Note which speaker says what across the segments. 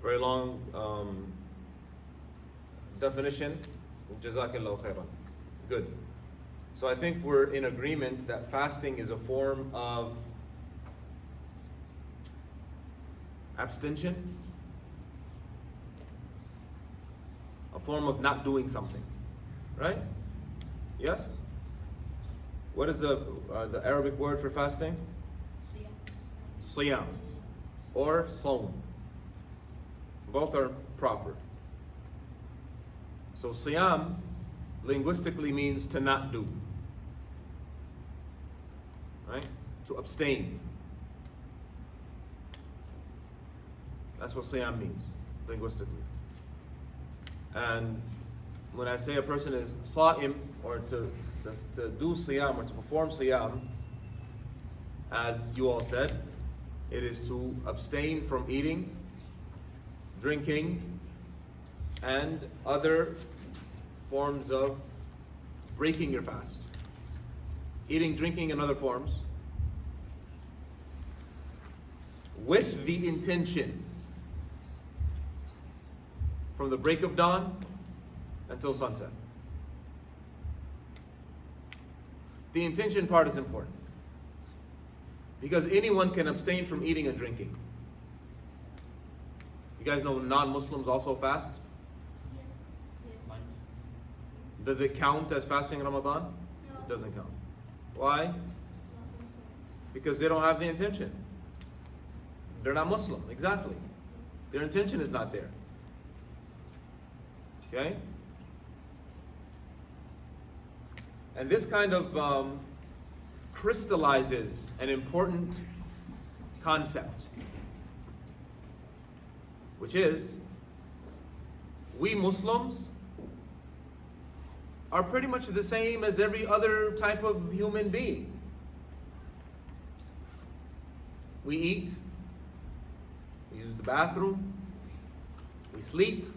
Speaker 1: very long definition. Jazakallahu khairan. Good. So I think we're in agreement that fasting is a form of abstention, a form of not doing something, right? Yes? What is the Arabic word for fasting? Siyam or Sawm. Both are proper. So Siyam linguistically means to not do, right? To abstain. That's what Siyam means linguistically. And when I say a person is Sa'im, or to do Siyam or to perform Siyam, as you all said, it is to abstain from eating, drinking, and other forms of breaking your fast. Eating, drinking, and other forms, with the intention from the break of dawn until sunset. The intention part is important, because anyone can abstain from eating and drinking. You guys know non-Muslims also fast?
Speaker 2: Yes.
Speaker 1: Does it count as fasting in Ramadan?
Speaker 2: No.
Speaker 1: It doesn't count. Why? Because they don't have the intention. They're not Muslim, exactly. Their intention is not there. Okay? And this kind of crystallizes an important concept, which is, we Muslims are pretty much the same as every other type of human being. We eat, we use the bathroom, we sleep,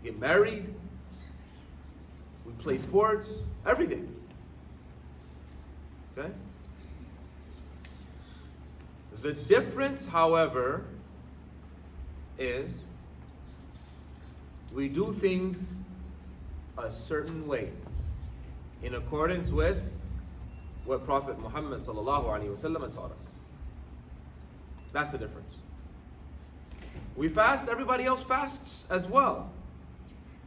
Speaker 1: get married, we play sports, everything. Okay? The difference, however, is we do things a certain way, in accordance with what Prophet Muhammad sallallahu alaihi wasallam taught us. That's the difference. We fast, everybody else fasts as well,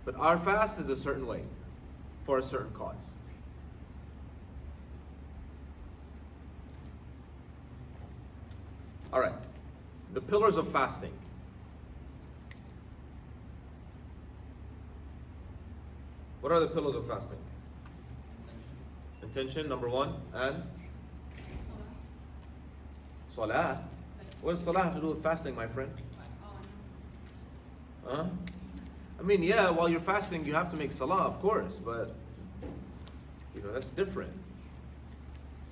Speaker 1: but our fast is a certain way, for a certain cause. All right, the pillars of fasting. What are the pillars of fasting? Intention, number one, and salah. What does salah have to do with fasting, my friend? Huh? I mean, yeah, while you're fasting, you have to make salah, of course, but that's different.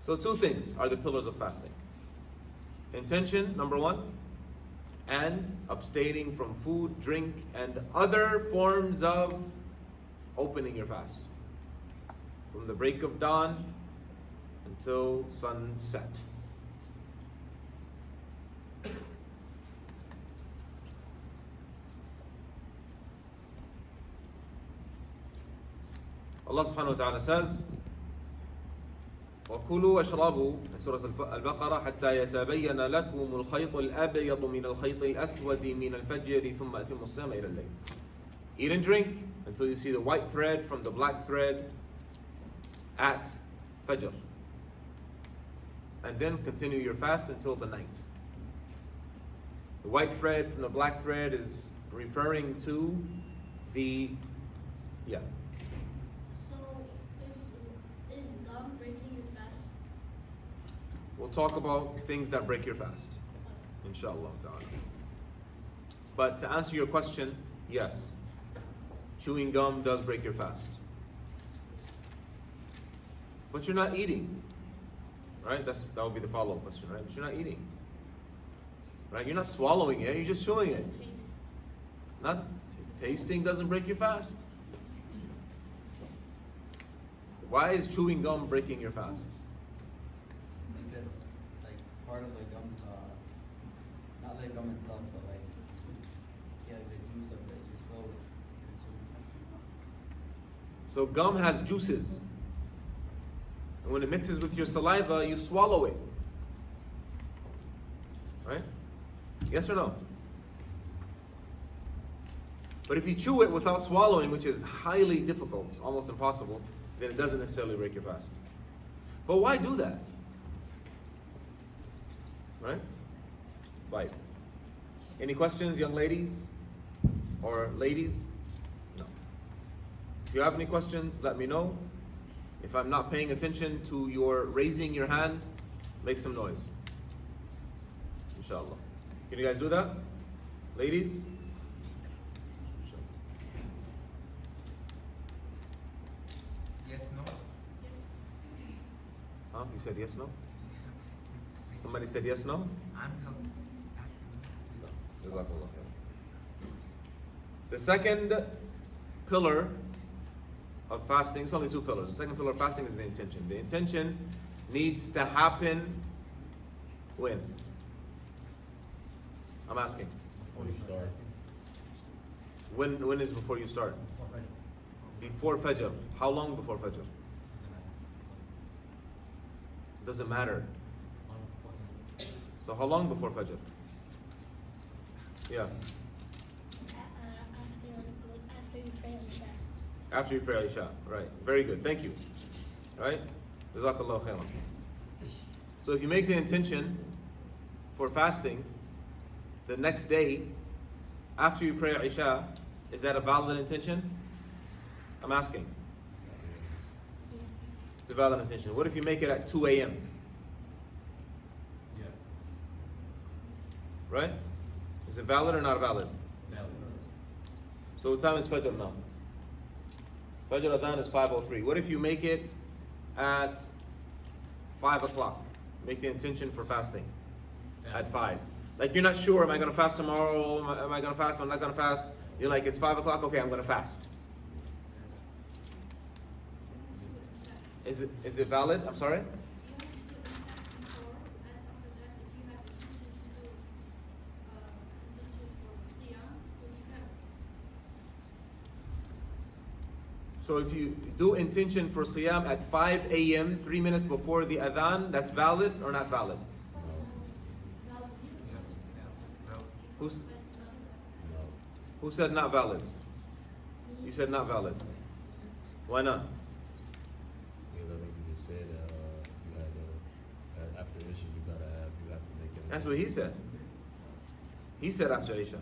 Speaker 1: So two things are the pillars of fasting. Intention, number one, and abstaining from food, drink, and other forms of opening your fast. From the break of dawn until sunset. Allah subhanahu wa ta'ala says, وَكُلُوا وَاشْرَبُوا in Surah Al-Baqarah حَتَّى يَتَبَيَّنَ لَكُمُ الْخَيْطُ الْأَبْيَضُ مِنَ الْخَيْطِ الْأَسْوَدِ مِنَ الْفَجْرِ ثُمَّ أَتِمُّوا الصِّيَامَ إِلَى اللَّيْلِ. Eat and drink until you see the white thread from the black thread at Fajr. And then continue your fast until the night. The white thread from the black thread is referring to the,
Speaker 2: So, is gum breaking your fast?
Speaker 1: We'll talk about things that break your fast, inshallah ta'ala. But to answer your question, yes, chewing gum does break your fast. But you're not eating, right? That would be the follow-up question, right? But you're not eating, right? You're not swallowing it, you're just chewing it. Not tasting doesn't break your fast. Why is chewing gum breaking your fast?
Speaker 3: Because, like, part of the gum, not the gum itself, but like
Speaker 1: So gum has juices. And when it mixes with your saliva, you swallow it. Right? Yes or no? But if you chew it without swallowing, which is highly difficult, almost impossible, then it doesn't necessarily break your fast. But why do that? Right? Right. Any questions, young ladies? Or ladies? No. If you have any questions, let me know. If I'm not paying attention to your raising your hand, make some noise. Inshallah. Can you guys do that? Ladies?
Speaker 3: Yes, no?
Speaker 1: Huh? You said yes, no? Somebody said yes, no?
Speaker 3: I'm just asking.
Speaker 1: No. Jazakallah khair. The second pillar of fasting, it's only two pillars. The second pillar of fasting is the intention. The intention needs to happen when? I'm asking.
Speaker 4: Before you start.
Speaker 1: When is before you start?
Speaker 4: Before Fajr.
Speaker 1: Before Fajr. How long before Fajr? Doesn't matter.
Speaker 4: Long before Fajr.
Speaker 1: So how long before Fajr? Yeah.
Speaker 2: After you pray Isha.
Speaker 1: After you pray Isha. Right. Very good. Thank you. Right? Jazakallah khairan. So if you make the intention for fasting the next day after you pray Isha, is that a valid intention? I'm asking. It's a valid intention. What if you make it at 2 a.m.?
Speaker 4: Yeah.
Speaker 1: Right? Is it valid or not valid?
Speaker 4: Valid.
Speaker 1: So what time is Fajr now? Fajr Adhan is 5:03. What if you make it at 5 o'clock? Make the intention for fasting at 5. Like you're not sure, am I going to fast tomorrow? Am I going to fast? I'm not going to fast. You're like, it's 5 o'clock, okay, I'm going to fast. Is it valid? I'm sorry?
Speaker 2: You have to do Isha before, and after that, if you have intention for Siyam, then you have.
Speaker 1: So if you do intention for Siyam at 5 a.m., 3 minutes before the Adhan, that's valid or not valid? Who's,
Speaker 4: No.
Speaker 1: who said not valid? You said not valid. Why not?
Speaker 4: Because I think you just said you had after Isha you have to make it.
Speaker 1: That's what he said. He said after Isha.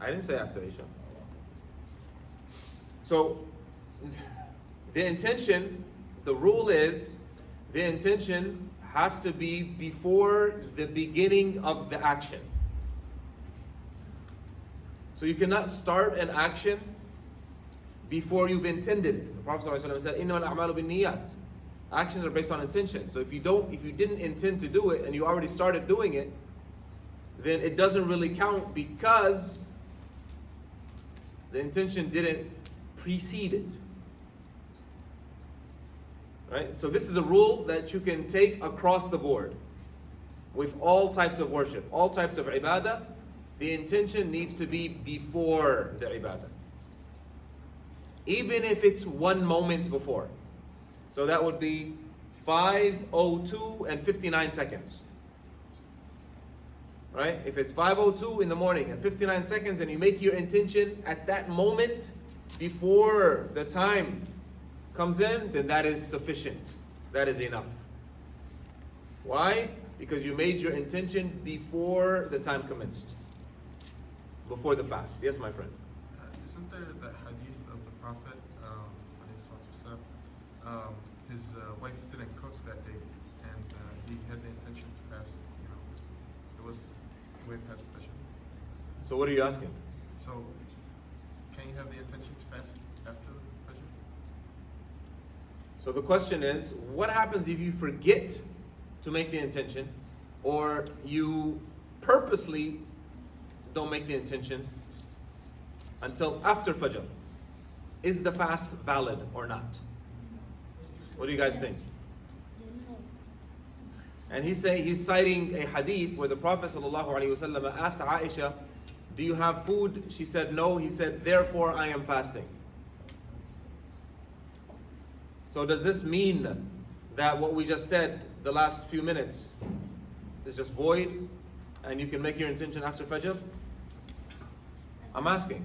Speaker 1: I didn't say after Isha. So, the intention, the rule is, the intention has to be before the beginning of the action. So you cannot start an action before you've intended it. The Prophet ﷺ said, "Innamal a'malu binniyat." Actions are based on intention. So if you didn't intend to do it and you already started doing it, then it doesn't really count because the intention didn't precede it. Right? So this is a rule that you can take across the board with all types of worship, all types of ibadah. The intention needs to be before the ibadah. Even if it's 1 moment before. So that would be 5:02 and 59 seconds. Right? If it's 5:02 in the morning and 59 seconds and you make your intention at that moment before the time comes in, then that is sufficient. That is enough. Why? Because you made your intention before the time commenced. Before the fast. Yes, my friend.
Speaker 5: Isn't there the hadith of the Prophet, his wife didn't cook that day, and he had the intention to fast, it was way past Fajr.
Speaker 1: So what are you asking?
Speaker 5: So, can you have the intention to fast after Fajr?
Speaker 1: So the question is, what happens if you forget to make the intention, or you purposely don't make the intention until after Fajr? Is the fast valid or not? What do you guys think?
Speaker 2: Yes.
Speaker 1: And he's citing a hadith where the Prophet ﷺ asked Aisha, "Do you have food?" She said no. He said, "Therefore I am fasting." So does this mean that what we just said the last few minutes is just void and you can make your intention after Fajr? I'm asking.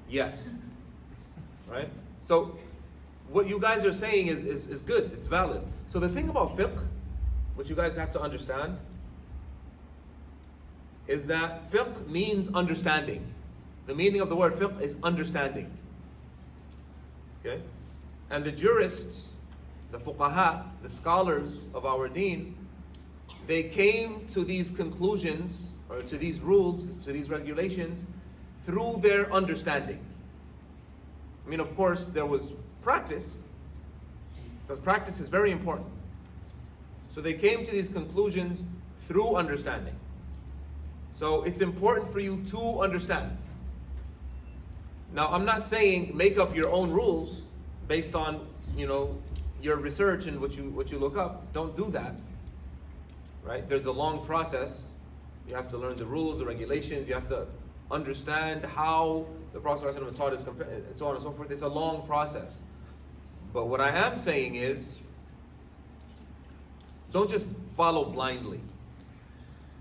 Speaker 1: Yes. Right? So what you guys are saying is good, it's valid. So the thing about fiqh, what you guys have to understand, is that fiqh means understanding. The meaning of the word fiqh is understanding. Okay? And the jurists, the fuqaha, the scholars of our deen, they came to these conclusions, or to these rules, to these regulations, through their understanding. I mean, of course, there was practice, because practice is very important. So they came to these conclusions through understanding. So it's important for you to understand. Now, I'm not saying make up your own rules based on, your research and what you look up. Don't do that. Right? There's a long process. You have to learn the rules, the regulations. You have to understand how the Prophet ﷺ taught us, and so on and so forth. It's a long process. But what I am saying is, don't just follow blindly.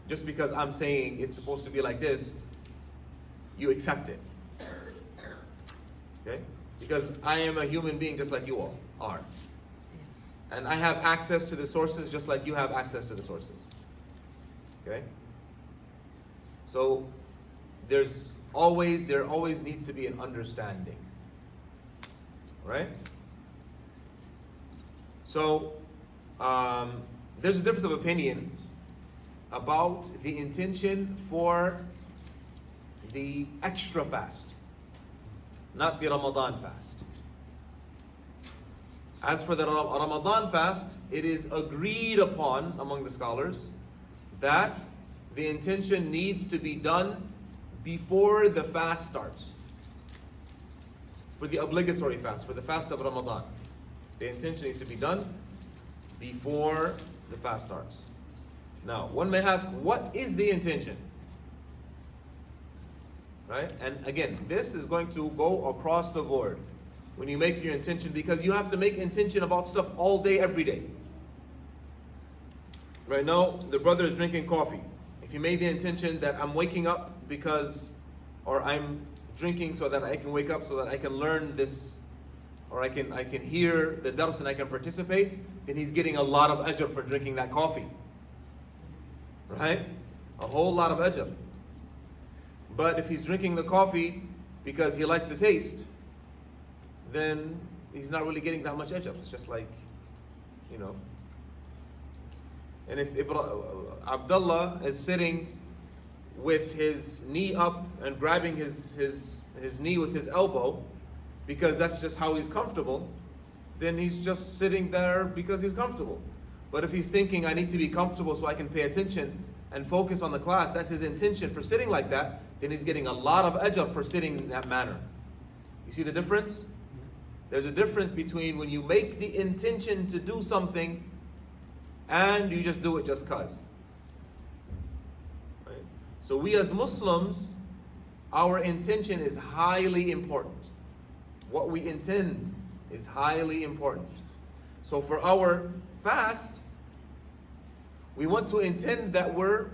Speaker 1: Just because I'm saying it's supposed to be like this, you accept it. Okay? Because I am a human being just like you all are. And I have access to the sources just like you have access to the sources. Okay? So there always needs to be an understanding. Right? So there's a difference of opinion about the intention for the extra fast, not the Ramadan fast. As for the Ramadan fast, it is agreed upon among the scholars that the intention needs to be done before the fast starts. For the obligatory fast, for the fast of Ramadan, the intention needs to be done before the fast starts. Now, one may ask, what is the intention? Right? And again, this is going to go across the board when you make your intention, because you have to make intention about stuff all day, every day. Right now, the brother is drinking coffee. If you made the intention that I'm waking up or I'm drinking so that I can wake up, so that I can learn this, or I can hear the dars and I can participate, then he's getting a lot of ajr for drinking that coffee. Right? A whole lot of ajr. But if he's drinking the coffee because he likes the taste, then he's not really getting that much ajr. It's just like, And if Abdullah is sitting with his knee up and grabbing his knee with his elbow, because that's just how he's comfortable, then he's just sitting there because he's comfortable. But if he's thinking, I need to be comfortable so I can pay attention and focus on the class, that's his intention for sitting like that, then he's getting a lot of ajr for sitting in that manner. You see the difference? There's a difference between when you make the intention to do something and you just do it just cause. Right? So we as Muslims, our intention is highly important. What we intend is highly important. So for our fast, we want to intend that we're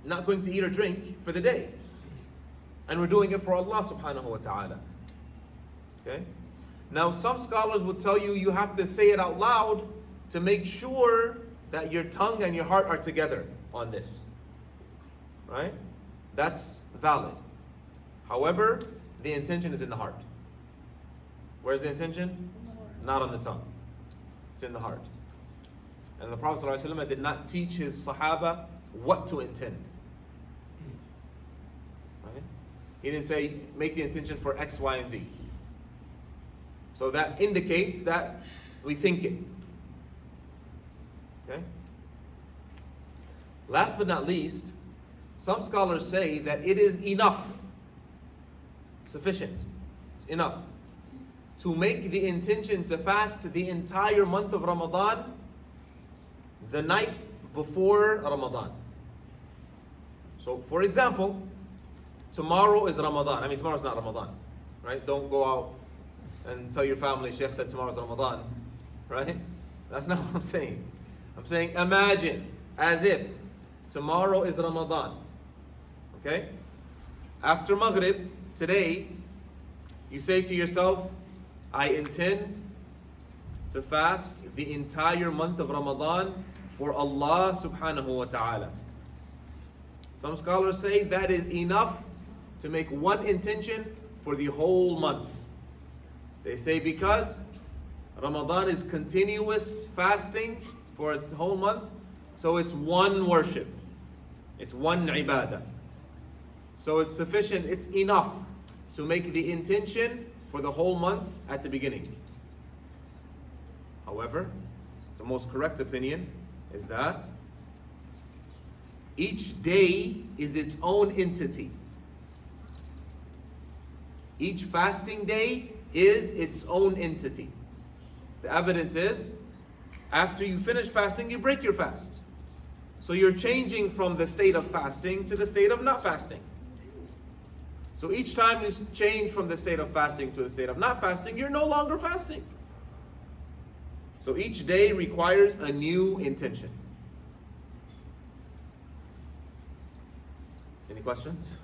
Speaker 1: not going to eat or drink for the day. And we're doing it for Allah subhanahu wa ta'ala. Okay? Now some scholars will tell you you have to say it out loud to make sure that your tongue and your heart are together on this. Right? That's valid. However, the intention is in the heart. Where's the intention? Not on the tongue. It's in the heart. And the Prophet ﷺ did not teach his Sahaba what to intend. Right? He didn't say, make the intention for X, Y, and Z. So that indicates that we think it. Okay? Last but not least, some scholars say that it is enough, sufficient, it's enough, to make the intention to fast the entire month of Ramadan the night before Ramadan. So, for example, tomorrow is Ramadan. I mean, tomorrow's not Ramadan, right? Don't go out and tell your family, Sheikh said tomorrow's Ramadan, right? That's not what I'm saying. I'm saying imagine as if tomorrow is Ramadan, okay? After Maghrib, today, you say to yourself, I intend to fast the entire month of Ramadan for Allah subhanahu wa ta'ala. Some scholars say that is enough to make one intention for the whole month. They say because Ramadan is continuous fasting for the whole month, so it's one worship. It's one ibadah. So it's sufficient, it's enough to make the intention for the whole month at the beginning. However, the most correct opinion is that each day is its own entity. Each fasting day is its own entity. The evidence is, after you finish fasting, you break your fast. So you're changing from the state of fasting to the state of not fasting. So each time you change from the state of fasting to the state of not fasting, you're no longer fasting. So each day requires a new intention. Any questions?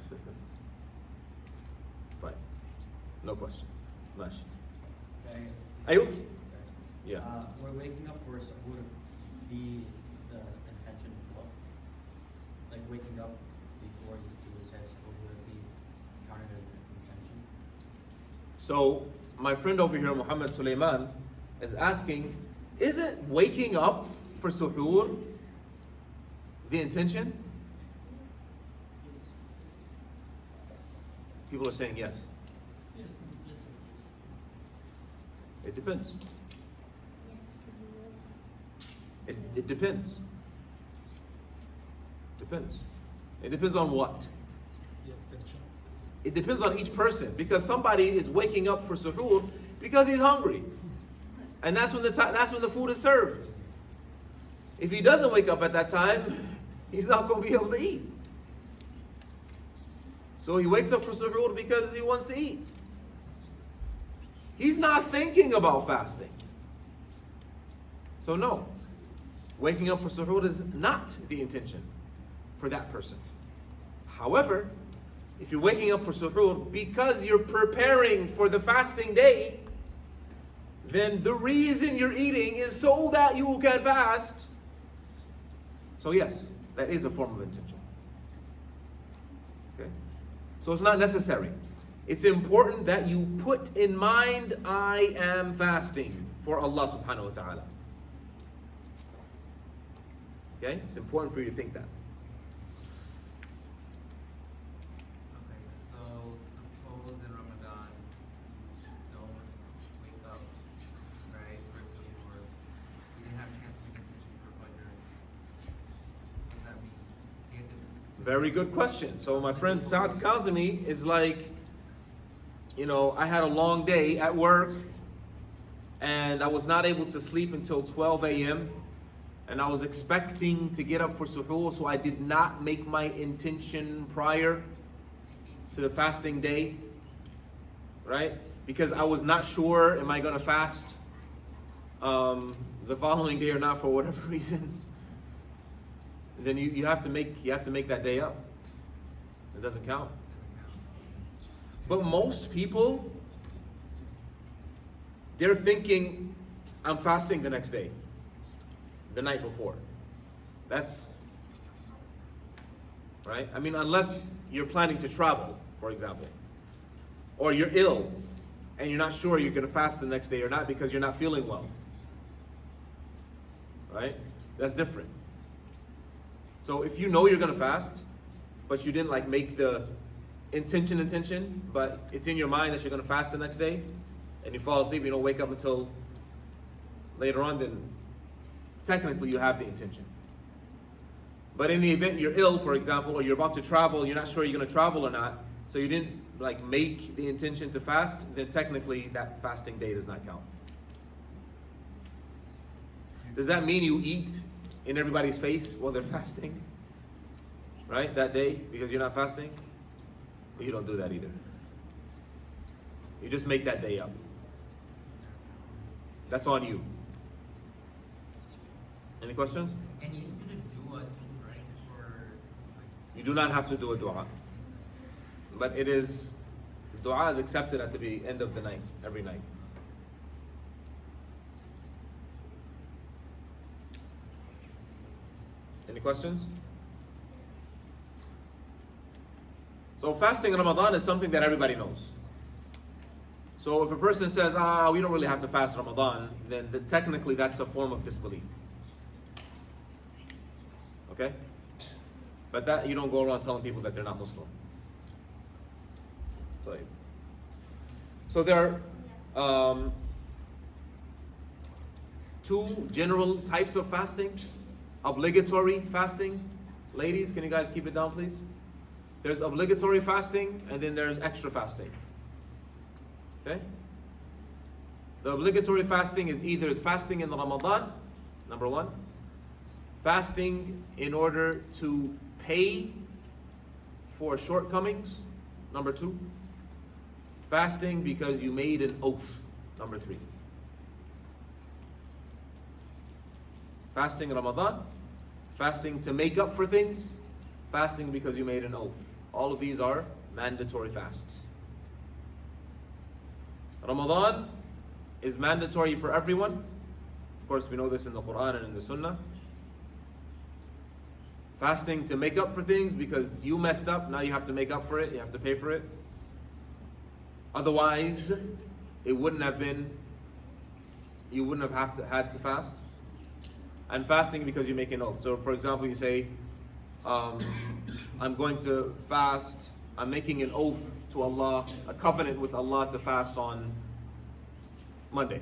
Speaker 1: Right. No questions. Mash.
Speaker 6: Okay.
Speaker 1: Ayo?
Speaker 6: Sorry.
Speaker 1: Yeah.
Speaker 6: We're waking up for suhoor. The intention itself, like waking up before you do the test, would be counted as an intention.
Speaker 1: So my friend over here, Muhammad Sulaiman, is asking, isn't waking up for suhoor the intention? People are saying yes.
Speaker 2: Yes, listen.
Speaker 1: It depends.
Speaker 2: Yes, because you will.
Speaker 1: It depends. Depends. It depends on what? It depends on each person, because somebody is waking up for suhoor because he's hungry, and that's when the food is served. If he doesn't wake up at that time, he's not going to be able to eat. So he wakes up for suhoor because he wants to eat. He's not thinking about fasting. So no, waking up for suhoor is not the intention for that person. However, if you're waking up for suhoor because you're preparing for the fasting day, then the reason you're eating is so that you can fast. So yes, that is a form of intention. Okay? So it's not necessary. It's important that you put in mind, I am fasting for Allah subhanahu wa ta'ala. Okay? It's important for you to think that.
Speaker 3: Okay, so suppose in Ramadan you don't wake up, right, for suhoor. You didn't have a chance to make intention for Fajr. What does that mean? You have to-
Speaker 1: Very good question. So my friend Saad Kazemi is like, I had a long day at work and I was not able to sleep until 12 a.m. and I was expecting to get up for suhoor, so I did not make my intention prior to the fasting day, right? Because I was not sure, am I going to fast the following day or not for whatever reason. Then you have to make that day up. It doesn't count. But most people, they're thinking, I'm fasting the next day, the night before. That's right. I mean, unless you're planning to travel, for example, or you're ill and you're not sure you're going to fast the next day or not because you're not feeling well, right? That's different. So if you know you're going to fast, but you didn't make the intention, but it's in your mind that you're going to fast the next day, and you fall asleep, you don't wake up until later on, then technically you have the intention. But in the event you're ill, for example, or you're about to travel, you're not sure you're going to travel or not, so you didn't make the intention to fast, then technically that fasting day does not count. Does that mean you eat in everybody's face while they're fasting, right, that day, because you're not fasting? You don't do that either. You just make that day up. That's on you. Any questions?
Speaker 3: And you need to do dua too, right?
Speaker 1: You do not have to do a dua. But it is, dua is accepted at the end of the night, every night. Any questions? So fasting in Ramadan is something that everybody knows. So if a person says, we don't really have to fast Ramadan, then technically that's a form of disbelief. Okay? But that you don't go around telling people that they're not Muslim. So there are two general types of fasting. Obligatory fasting. Ladies, can you guys keep it down, please? There's obligatory fasting, and then there's extra fasting. Okay? The obligatory fasting is either fasting in Ramadan, number one, fasting in order to pay for shortcomings, number two, fasting because you made an oath, number three. Fasting in Ramadan, fasting to make up for things, fasting because you made an oath. All of these are mandatory fasts. Ramadan is mandatory for everyone. Of course, we know this in the Quran and in the Sunnah. Fasting to make up for things because you messed up, now you have to make up for it, you have to pay for it. Otherwise, it wouldn't have been, you wouldn't have had to fast. And fasting because you make an oath. So for example, you say, I'm going to fast, I'm making an oath to Allah, a covenant with Allah to fast on Monday.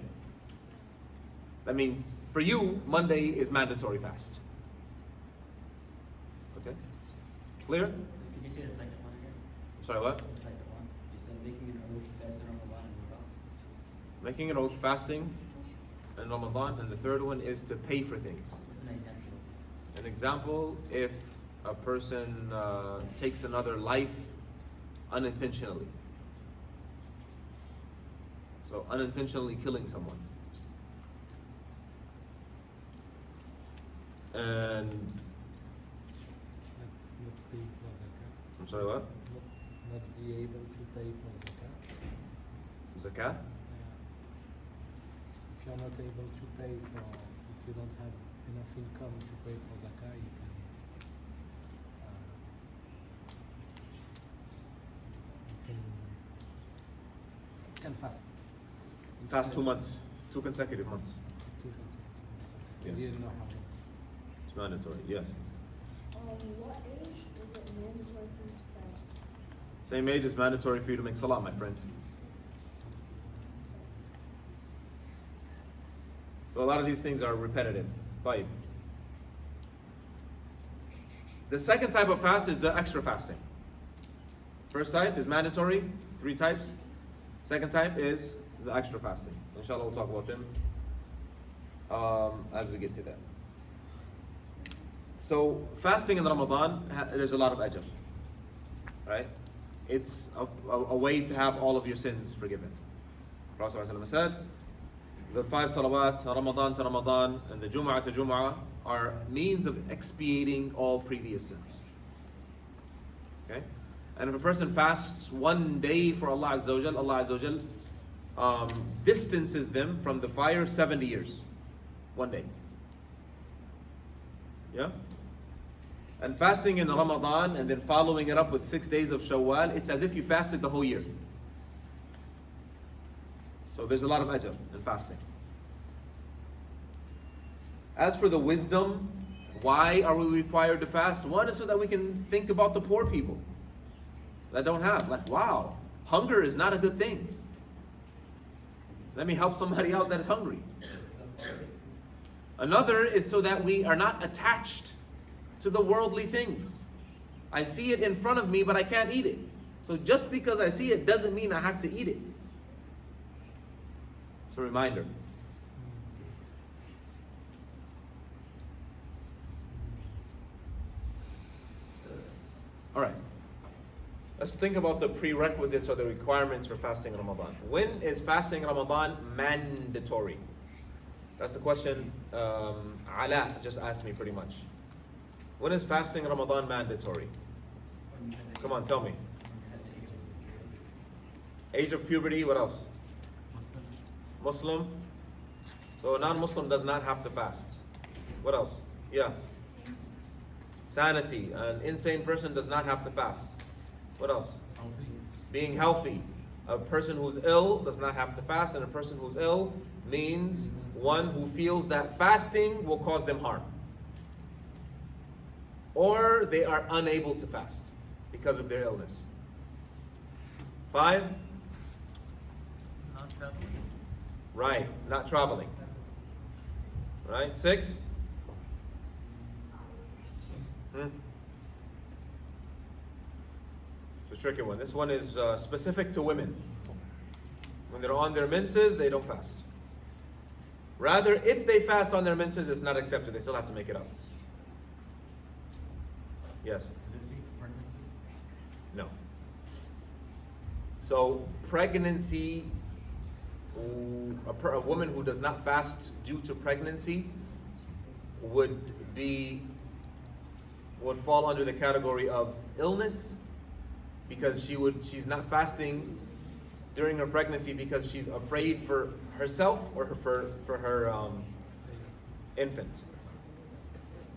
Speaker 1: That means for you, Monday is mandatory fast. Okay? Clear?
Speaker 6: Could you say the second one again?
Speaker 1: Sorry, what?
Speaker 6: The second one. You said making an oath, fasting on Ramadan, and what else?
Speaker 1: Making an oath, fasting in Ramadan, and the third one is to pay for things.
Speaker 6: What's an example?
Speaker 1: An example, if a person takes another life unintentionally. So unintentionally killing someone. And
Speaker 7: Not pay for zakat.
Speaker 1: I'm sorry, what?
Speaker 7: Not be able to pay for zakat.
Speaker 1: Zakah?
Speaker 7: If you're not able to pay for, if you don't have enough income to pay for zakat, you can fast.
Speaker 1: Fast 2 months, 2 consecutive months.
Speaker 7: 2 consecutive months.
Speaker 1: Yes.
Speaker 7: You didn't know how long.
Speaker 1: It's mandatory, yes.
Speaker 2: What age is it mandatory for you to fast?
Speaker 1: Same age is mandatory for you to make salah, my friend. So a lot of these things are repetitive. Fine. The second type of fast is the extra fasting. First type is mandatory, 3 types. Second type is the extra fasting. Inshallah, we'll talk about them as we get to that. So fasting in Ramadan, there's a lot of ajr, right? It's a way to have all of your sins forgiven. Prophet ﷺ said, the 5 salawat, Ramadan to Ramadan, and the Jum'ah to Jum'ah are means of expiating all previous sins. Okay? And if a person fasts 1 day for Allah Azza wa Jal, Allah Azza wa Jal distances them from the fire 70 years. 1 day. Yeah? And fasting in Ramadan and then following it up with 6 days of Shawwal, it's as if you fasted the whole year. So there's a lot of ajr in fasting. As for the wisdom, why are we required to fast? One is so that we can think about the poor people that don't have. Like, wow, hunger is not a good thing. Let me help somebody out that is hungry. Another is so that we are not attached to the worldly things. I see it in front of me, but I can't eat it. So just because I see it doesn't mean I have to eat it. It's a reminder. All right. Let's think about the prerequisites or the requirements for fasting in Ramadan. When is fasting in Ramadan mandatory? That's the question Ala just asked me pretty much. When is fasting Ramadan mandatory?
Speaker 6: When you had the
Speaker 1: Come on, tell me.
Speaker 6: when you had the age of puberty.
Speaker 1: Age of puberty, what else?
Speaker 5: Muslim.
Speaker 1: Muslim. So a non-Muslim does not have to fast. What else? Yeah. Sanity. An insane person does not have to fast. What else?
Speaker 5: Healthy.
Speaker 1: Being healthy. A person who's ill does not have to fast, and a person who's ill means one who feels that fasting will cause them harm. Or they are unable to fast because of their illness. 5.
Speaker 3: Not traveling.
Speaker 1: Right, not traveling. Right, 6. It's a tricky one. This one is specific to women. When they're on their menses, they don't fast. Rather, if they fast on their menses, it's not accepted. They still have to make it up. Yes?
Speaker 5: Is it safe for pregnancy?
Speaker 1: No. So, pregnancy, a woman who does not fast due to pregnancy would fall under the category of illness, because she's not fasting during her pregnancy because she's afraid for herself or for her infant.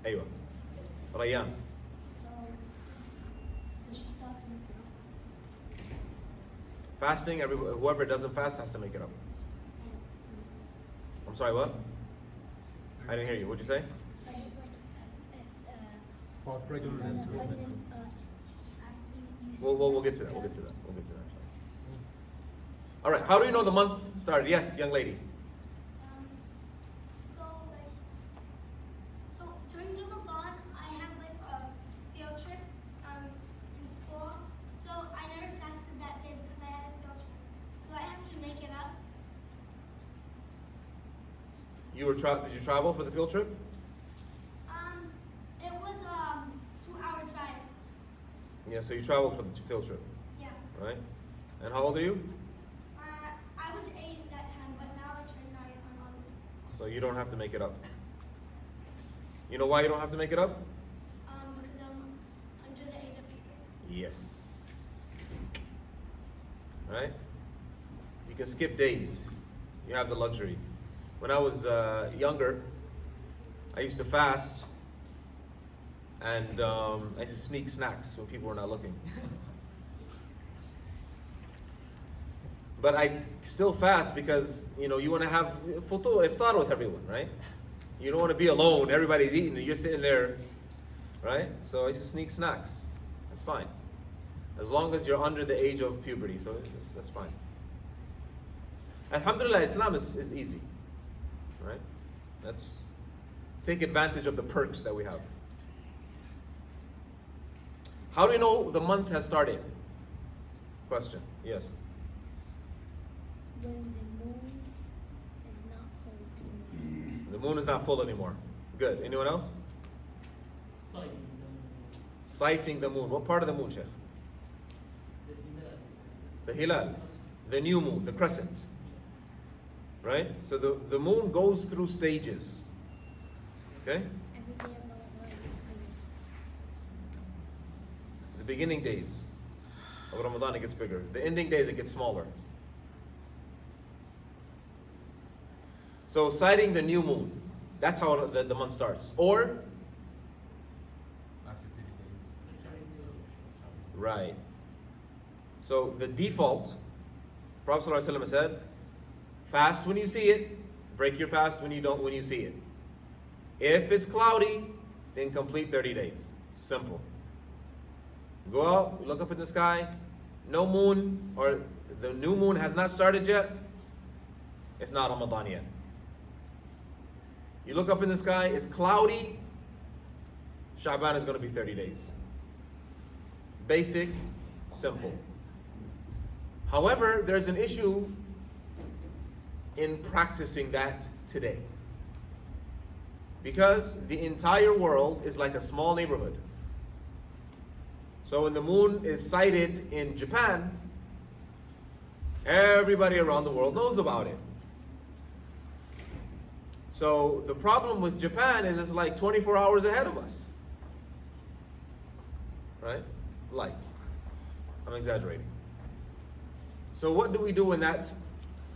Speaker 1: Aywa. Rayyan.
Speaker 2: Does she stop to make it up?
Speaker 1: Fasting, whoever doesn't fast has to make it up. I'm sorry, what? I didn't hear you. What'd you say?
Speaker 2: Like, if,
Speaker 7: For pregnant
Speaker 2: pregnant,
Speaker 7: women.
Speaker 2: after you
Speaker 1: We'll get to that. We'll get to that. All right. How do you know the month started? Yes, young lady.
Speaker 8: So during Ramadan, I had like a field trip in school. So I never fasted that day because I had a field trip. Do I have to make it up?
Speaker 1: Did you travel for the field trip?
Speaker 8: It was 2-hour drive.
Speaker 1: Yeah. So you traveled for the field trip,
Speaker 8: Yeah.
Speaker 1: right? And how old are you?
Speaker 8: I was 8 at that time, but now I turned 9 on August.
Speaker 1: So you don't have to make it up. You know why you don't have to make it up?
Speaker 8: Because I'm under the age of puberty.
Speaker 1: Yes. Right? You can skip days. You have the luxury. When I was younger, I used to fast, and I used to sneak snacks when people were not looking. But I still fast because, you want to have iftar with everyone, right? You don't want to be alone. Everybody's eating and you're sitting there, right? So I used to sneak snacks. That's fine. As long as you're under the age of puberty, so that's fine. Alhamdulillah, Islam is easy, right? Let's take advantage of the perks that we have. How do you know the month has started? Question, yes.
Speaker 2: when the moon is not full anymore.
Speaker 1: The moon is not full anymore. Good. Anyone else? Sighting the moon. What part of the moon, Sheikh? The hilal. The new moon, the crescent. Right? So the moon goes through stages. Okay?
Speaker 2: Every day of Ramadan is coming.
Speaker 1: The beginning days of Ramadan, it gets bigger. The ending days, it gets smaller. So sighting the new moon, that's how the month starts. Or,
Speaker 5: After 30 days.
Speaker 1: right. So the default, Prophet ﷺ said, fast when you see it, break your fast when you see it. If it's cloudy, then complete 30 days. Simple. Go out, you look up in the sky, no moon, or the new moon has not started yet, it's not Ramadan yet. You look up in the sky, it's cloudy, Sha'ban is going to be 30 days. Basic, simple. However, there's an issue in practicing that today. Because the entire world is like a small neighborhood. So when the moon is sighted in Japan, everybody around the world knows about it. So the problem with Japan is it's like 24 hours ahead of us. Right? Like. I'm exaggerating. So what do we do in that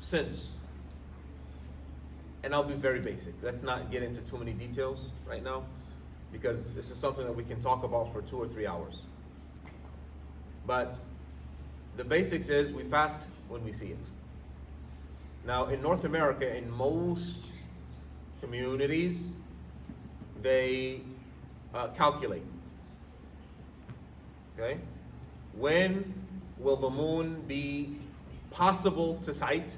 Speaker 1: sense? And I'll be very basic. Let's not get into too many details right now, because this is something that we can talk about for 2 or 3 hours. But the basics is we fast when we see it. Now in North America, in most communities, they calculate. Okay? When will the moon be possible to sight?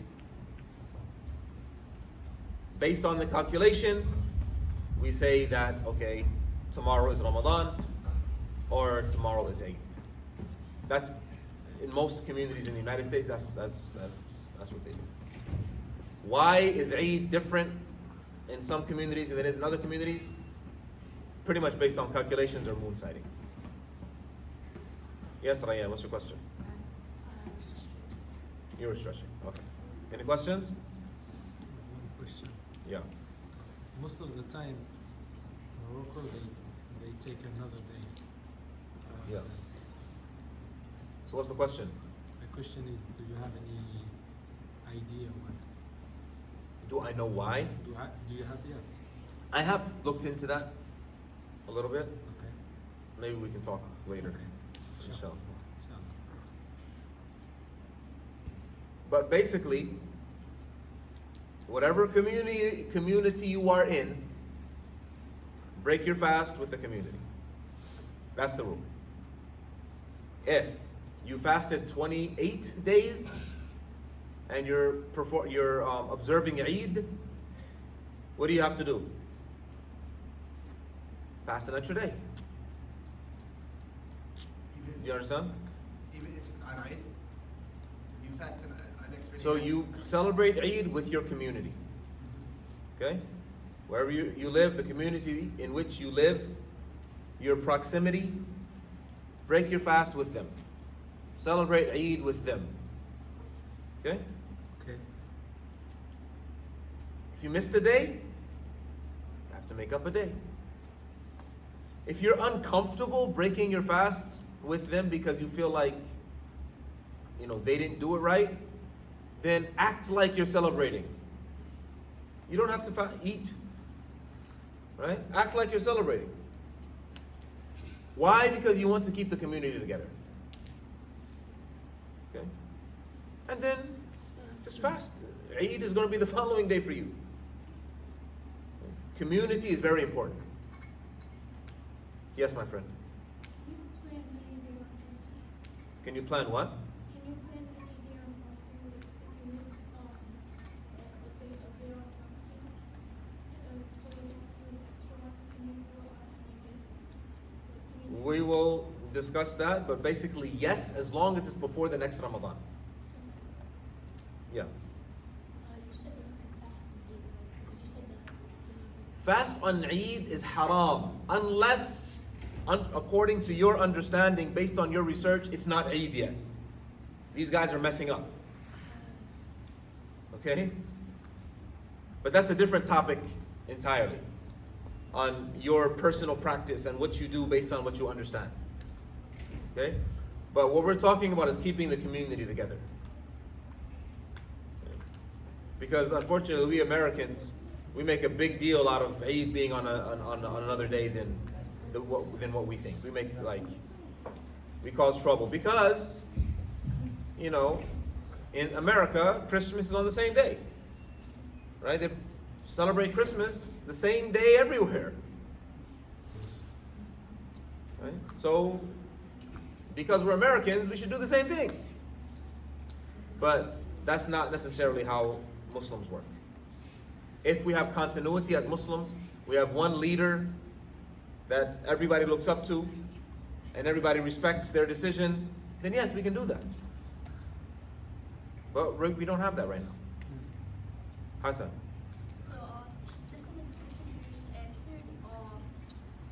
Speaker 1: Based on the calculation, we say that, okay, tomorrow is Ramadan or tomorrow is Eid. That's in most communities in the United States. That's what they do. Why is Eid different in some communities than it is in other communities? Pretty much based on calculations or moon sighting. Yes, Ryan, what's your question? You were stretching. Okay. Any questions?
Speaker 7: One question.
Speaker 1: Yeah.
Speaker 7: Most of the time, Morocco, they take another day.
Speaker 1: Yeah. So what's the question?
Speaker 7: My question is, do you have any idea why?
Speaker 1: Do I know why?
Speaker 7: Do you have, yeah?
Speaker 1: I have looked into that a little bit.
Speaker 7: Okay.
Speaker 1: Maybe we can talk later.
Speaker 7: Okay. Sure.
Speaker 1: Inshallah.
Speaker 7: Inshallah.
Speaker 1: But basically, whatever community you are in, break your fast with the community. That's the rule. If you fasted 28 days and you're observing Eid, what do you have to do? Fast an extra day. Do you understand?
Speaker 9: Even if it's on Eid, you fast an extra day.
Speaker 1: So you celebrate Eid with your community. Okay? Wherever you live, the community in which you live, your proximity, break your fast with them. Celebrate Eid with them. Okay?
Speaker 7: Okay.
Speaker 1: If you missed a day, you have to make up a day. If you're uncomfortable breaking your fast with them because you feel like, they didn't do it right, then act like you're celebrating. You don't have to eat, right? Act like you're celebrating. Why? Because you want to keep the community together. Okay? And then just fast. Eid is going to be the following day for you. Community is very important. Yes, my friend.
Speaker 2: Can you plan any day on fasting?
Speaker 1: Can you plan what?
Speaker 2: Can you plan any day on fasting if you miss a day on fasting? So you have to do an extra one. Can you go on any day?
Speaker 1: We will discuss that, but basically yes, as long as it's before the next Ramadan. Yeah.
Speaker 2: You said that you can fast on Eid, right? 'Cause you said that.
Speaker 1: Fast on Eid is haram unless, according to your understanding, based on your research, it's not Eid yet. These guys are messing up. Okay? But that's a different topic entirely, on your personal practice and what you do based on what you understand. Okay? But what we're talking about is keeping the community together. Because unfortunately, we Americans, we make a big deal out of Eid being on another day than what we think. We cause trouble because, in America, Christmas is on the same day, right? They celebrate Christmas the same day everywhere, right? So, because we're Americans, we should do the same thing. But that's not necessarily how Muslims work. If we have continuity as Muslims, we have one leader that everybody looks up to and everybody respects their decision, then yes, we can do that. But we don't have that right now. Hassan.
Speaker 8: So, this is the question you just answered.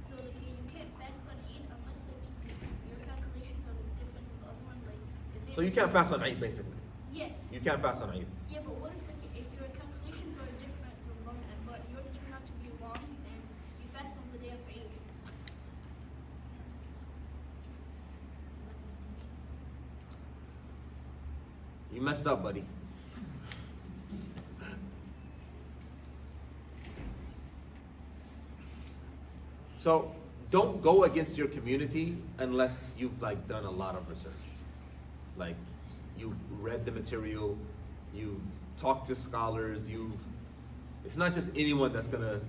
Speaker 8: So you can't fast on Eid unless your calculations are different from the other one.
Speaker 1: So you can't fast on Eid, basically.
Speaker 8: Yeah.
Speaker 1: You can't fast on Eid.
Speaker 8: Yeah, but what if your calculations are different from Ramadan, but yours
Speaker 1: You messed up, buddy. So don't go against your community unless you've like done a lot of research. Like you've read the material, you've talked to scholars, it's not just anyone that's gonna,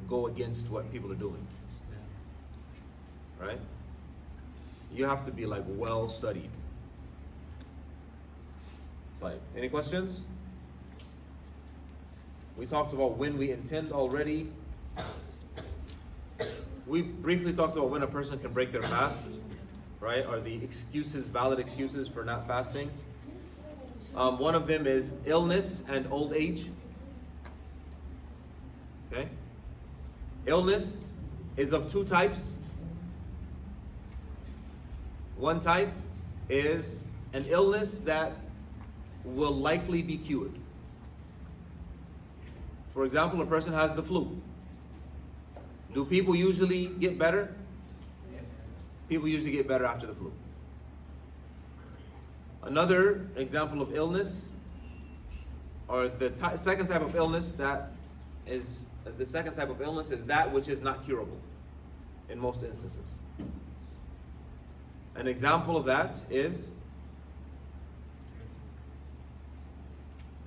Speaker 1: go against what people are doing. Right? You have to be like well studied. Like, any questions? We talked about when we intend already. We briefly talked about when a person can break their fast, right? Are the excuses valid excuses for not fasting? One of them is illness and old age. Okay? Illness is of two types. One type is an illness that will likely be cured. For example, a person has the flu. Do people usually get better? People usually get better after the flu. Another example of illness, or the second type of illness is that which is not curable in most instances. An example of that is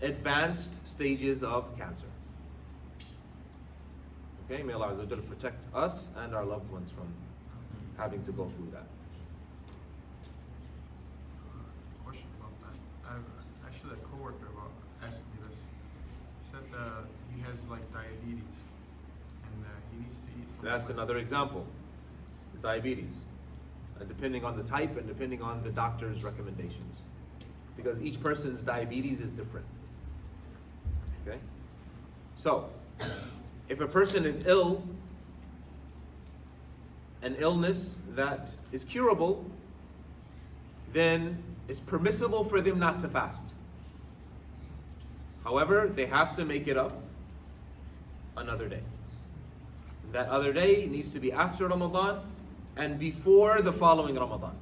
Speaker 1: advanced stages of cancer. Okay, may Allah Azza wa Jalla protect us and our loved ones from having to go through that.
Speaker 5: Question about that. I've actually a coworker asked me this. He said he has like diabetes and he needs to eat something.
Speaker 1: That's another example. Diabetes. Depending on the type and depending on the doctor's recommendations. Because each person's diabetes is different. Okay? So, if a person is ill, an illness that is curable, then it's permissible for them not to fast. However, they have to make it up another day. That other day needs to be after Ramadan and before the following Ramadan.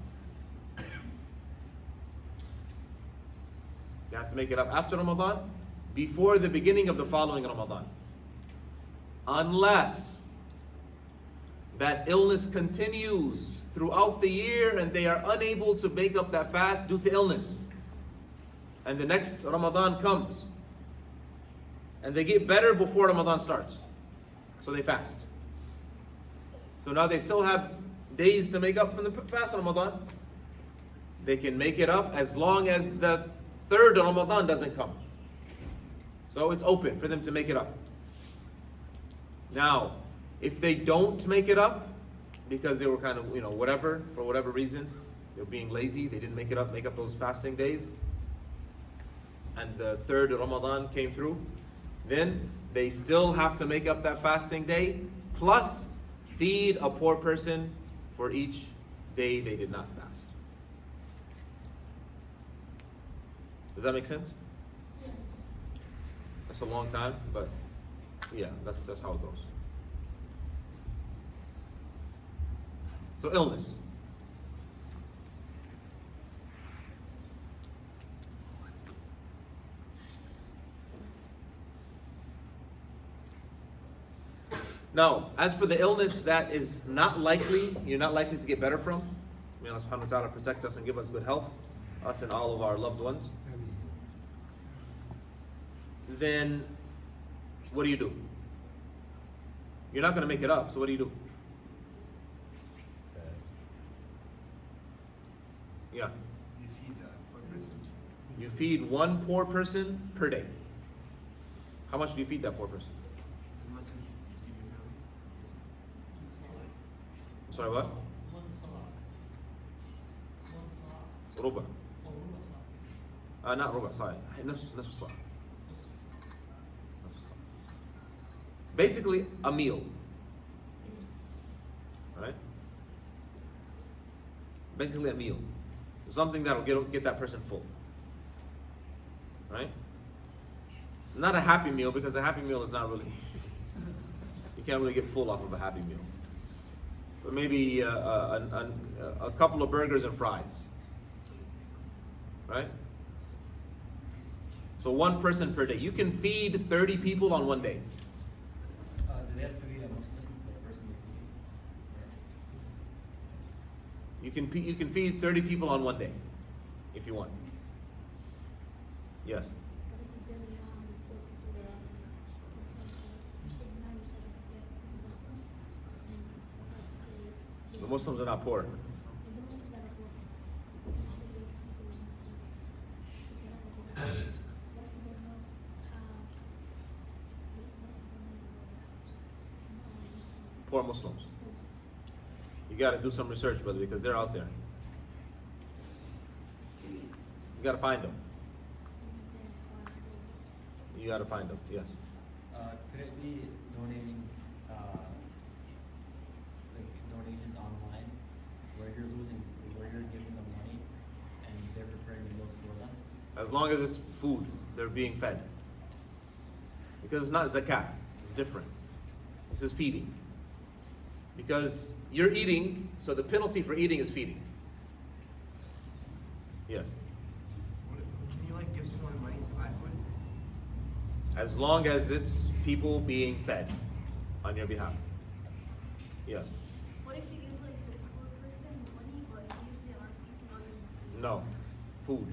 Speaker 1: You have to make it up after Ramadan, before the beginning of the following Ramadan. Unless that illness continues throughout the year and they are unable to make up that fast due to illness. And the next Ramadan comes. And they get better before Ramadan starts. So they fast. So now they still have days to make up from the fast Ramadan. They can make it up as long as the third Ramadan doesn't come. So it's open for them to make it up. Now, if they don't make it up, because they were kind of, for whatever reason, they were being lazy, they didn't make up those fasting days, and the third Ramadan came through, then they still have to make up that fasting day, plus feed a poor person for each day they did not fast. Does that make sense?
Speaker 2: Yes.
Speaker 1: That's a long time, but yeah, that's how it goes. So illness. Now, as for the illness that is you're not likely to get better from, may Allah subhanahu wa ta'ala protect us and give us good health, us and all of our loved ones, then what do you do? You're not going to make it up, so what do you do? Yeah.
Speaker 9: You feed poor person.
Speaker 1: You feed one poor person per day. How much do you feed that poor person?
Speaker 9: As much as you feed your family.
Speaker 1: I'm sorry, what?
Speaker 10: One saw.
Speaker 1: Ruba.
Speaker 10: Or ruba saw.
Speaker 1: Not ruba, sorry. نصف صاع. Basically, a meal. Right? Basically, a meal. Something that'll get that person full. Right? Not a happy meal, because a happy meal is not really, you can't really get full off of a happy meal. But maybe a couple of burgers and fries. right? So 1 person per day. You can feed 30 people on 1 day.
Speaker 6: Do they have to be a Muslim, the person you're feeding?
Speaker 1: You can feed 30 people on 1 day, if you want. Yes.
Speaker 2: What if he's very poor people that are, for example, you said now you said you have to feed Muslims, and let's say
Speaker 1: The Muslims are not poor.
Speaker 2: the Muslims that are poor, you said they have to feed those instead. So they have to do that. What if you don't know how? What if you don't know Muslim?
Speaker 1: Poor Muslims. You got to do some research, brother, because they're out there. You got to find them. You got to find them. Yes.
Speaker 6: Could it be donating, like donations online, where you're giving them money, and they're preparing the meals for them?
Speaker 1: As long as it's food, they're being fed. Because it's not zakat. It's different. This is feeding. Because you're eating, so the penalty for eating is feeding. Yes.
Speaker 9: Can you like give someone money to buy food?
Speaker 1: As long as it's people being fed on your behalf. Yes.
Speaker 8: What if you give like the poor person money, but he uses it on something other?
Speaker 1: No. Food.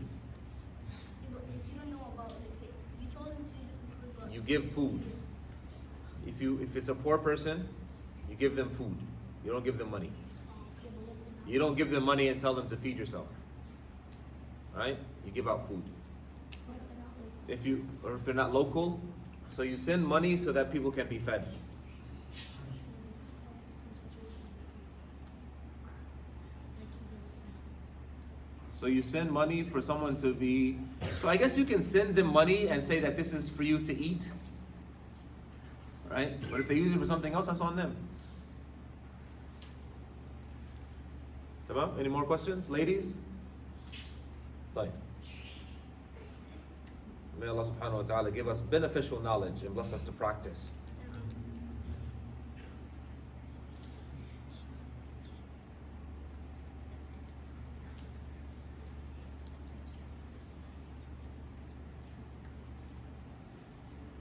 Speaker 8: But if you don't know about like you told him to use it for food.
Speaker 1: You give food. If it's a poor person, you give them food. You don't give them money. You don't give them money and tell them to feed yourself. Right? You give out food. If they're not local, so you send money so that people can be fed. So you send money for someone to be. So I guess you can send them money and say that this is for you to eat. Right? But if they use it for something else, that's on them. Tamam? Any more questions, ladies? Fine. May Allah subhanahu wa ta'ala give us beneficial knowledge and bless us to practice.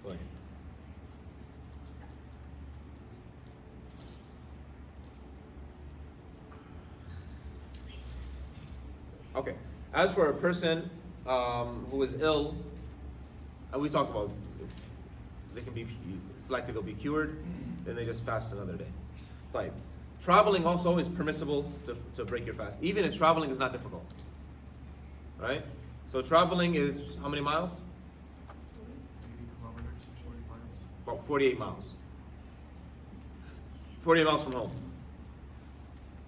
Speaker 1: Fine. Okay. As for a person who is ill, and we talked about if they can be, it's likely they'll be cured, then they just fast another day. Fine. Traveling also is permissible to break your fast. Even if traveling is not difficult. Right? So traveling is how many miles?
Speaker 5: 80 kilometers, 40 miles.
Speaker 1: About 48 miles. 48 miles from home.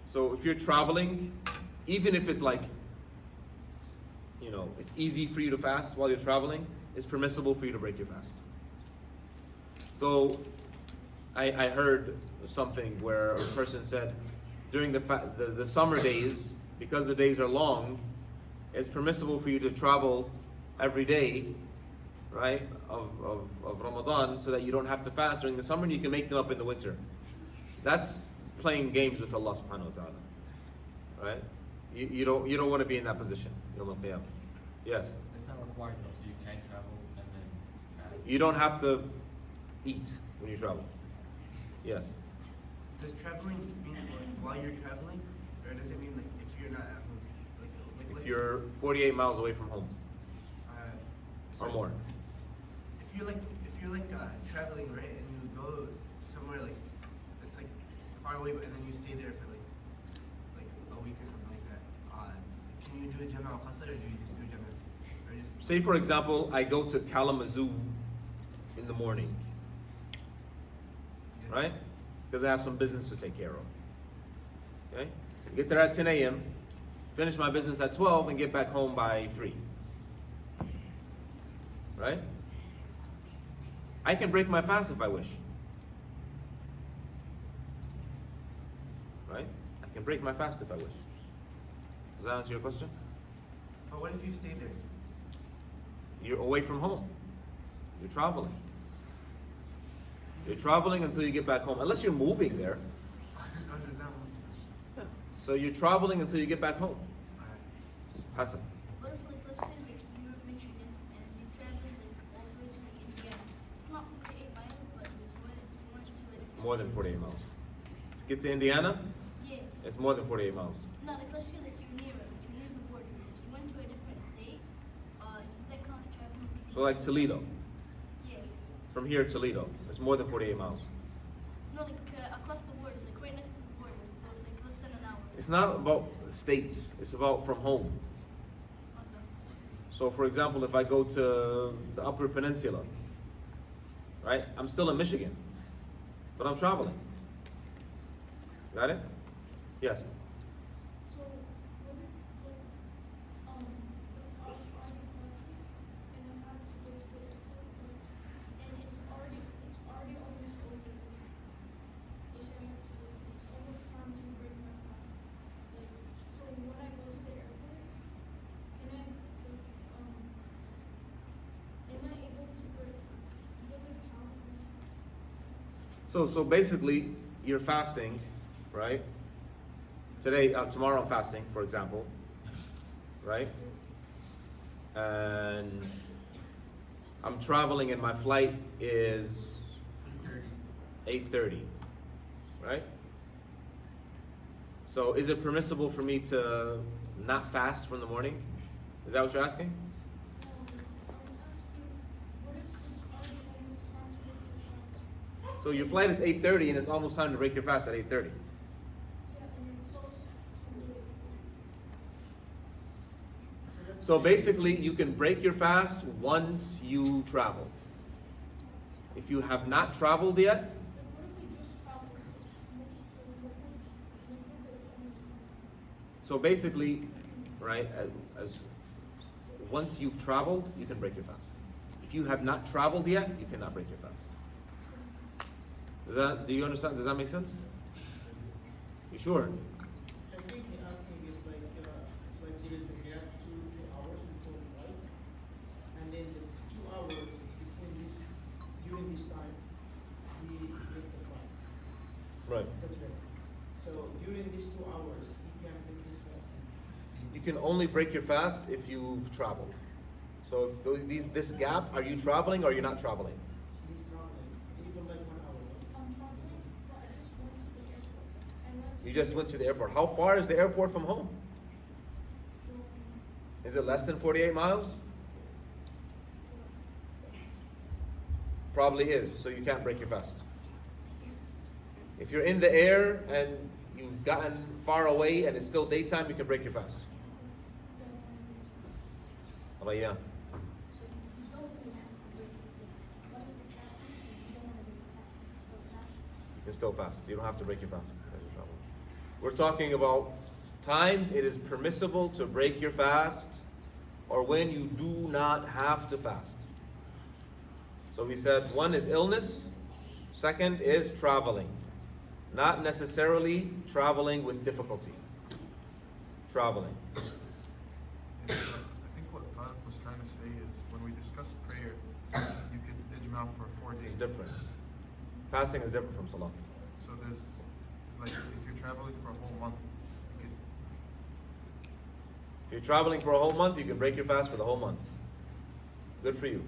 Speaker 1: So if you're traveling, even if it's like, you know, it's easy for you to fast while you're traveling, it's permissible for you to break your fast. So I heard something where a person said during the summer days, because the days are long, it's permissible for you to travel every day, right, of Ramadan, so that you don't have to fast during the summer and you can make them up in the winter. That's playing games with Allah subhanahu wa ta'ala. Right? You don't want to be in that position. Yawm al-Qiyamah. Yes.
Speaker 10: It's not required though, so you can travel and then fast.
Speaker 1: You don't have to eat when you travel. Yes.
Speaker 9: Does traveling mean like while you're traveling, or does it mean like if you're not at home? Like
Speaker 1: If you're 48 miles away from home or more.
Speaker 9: If you're like traveling, right, and you go somewhere like it's like far away, and then you stay there for like a week or something like that, can you do a Jama al-Qasr, or do you just do Jama? Or just
Speaker 1: Say for example, I go to Kalamazoo in the morning, right? Because I have some business to take care of. Okay? Get there at 10 a.m., finish my business at 12, and get back home by 3. Right? I can break my fast if I wish. Right? I can break my fast if I wish. Does that answer your question?
Speaker 9: But what if you stay there?
Speaker 1: You're away from home. You're traveling. You're traveling until you get back home, unless you're moving there. Yeah. So you're traveling until you get back home. Hassan.
Speaker 8: What if like let's
Speaker 1: More than 48 miles. To get to Indiana,
Speaker 8: Yes.
Speaker 1: it's more than 48 miles.
Speaker 8: No, like let's say that you're near the border. You went to a different state. That counts traveling.
Speaker 1: So like Toledo,
Speaker 8: Yeah.
Speaker 1: from here to Toledo, it's more than 48 miles.
Speaker 8: No, like across the border, like right next to the border. So it's like less than an hour.
Speaker 1: It's not about states, it's about from home.
Speaker 8: Okay.
Speaker 1: So for example, if I go to the Upper Peninsula, right, I'm still in Michigan, but I'm traveling. Got it? Yes.
Speaker 2: So what if like I was flying past and I had to go to the airport and it's already almost over. Okay, it's almost time to break my fast. Like so when I go to the airport, can I am I able to break? Does it count?
Speaker 1: So basically, you're fasting, right? Tomorrow I'm fasting, for example, right? And I'm traveling and my flight is 8:30, right? So is it permissible for me to not fast from the morning? Is that what you're asking?
Speaker 2: I was asking, what if it's already almost time to break my fast?
Speaker 1: So your flight is 8:30 and it's almost time to break your fast at 8:30.
Speaker 2: Yeah, and you're close to the
Speaker 1: So basically, you can break your fast once you travel. If you have not traveled yet,
Speaker 2: Like, what if we just travel? Almost
Speaker 1: so basically, right, as once you've traveled, you can break your fast. If you have not traveled yet, you cannot break your fast. Do you understand? Does that make sense? You sure?
Speaker 11: I think he asking if like there is a gap 2 hours before the flight, and then the 2 hours during this time we break the flight.
Speaker 1: Right.
Speaker 11: That's right. So during these 2 hours he can break his fasting.
Speaker 1: You can only break your fast if you've traveled. So if this gap, are you traveling or are you not traveling?
Speaker 11: He's traveling even like 1 hour.
Speaker 2: I'm traveling, but I just went to the airport. I went to
Speaker 1: You just went to the airport. How far is the airport from home?
Speaker 2: the-
Speaker 1: Is it less than 48 miles? Probably is, so you can't break your fast. If you're in the air and you've gotten far away and it's still daytime, you can break your fast. How about yeah?
Speaker 2: So you don't really have to break it. What if you're traveling and you don't want to break the fast? You can still fast.
Speaker 1: You can still fast. You don't have to break your fast as you travel. We're talking about times it is permissible to break your fast or when you do not have to fast. So we said one is illness, second is traveling. Not necessarily traveling with difficulty. Traveling.
Speaker 5: And, I think what Tariq was trying to say is when we discuss prayer, you could ijma for 4 days.
Speaker 1: It's different. Fasting is different from salah.
Speaker 5: So there's, like, if you're traveling for a whole month, you could,
Speaker 1: If you're traveling for a whole month, you can break your fast for the whole month. Good for you.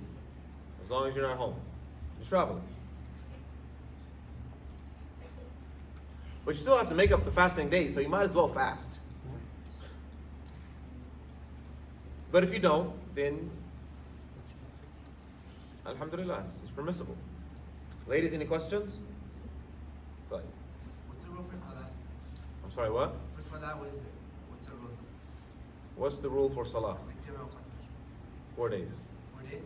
Speaker 1: As long as you're not home. You're traveling. But you still have to make up the fasting days, so you might as well fast. But if you don't, then alhamdulillah, it's permissible. Ladies, any questions? Go ahead.
Speaker 9: What's the rule for salah?
Speaker 1: I'm sorry, what?
Speaker 9: For salah, what is it? What's the rule?
Speaker 1: What's the rule for salah?
Speaker 9: Like general constitution.
Speaker 1: 4 days.
Speaker 9: 4 days?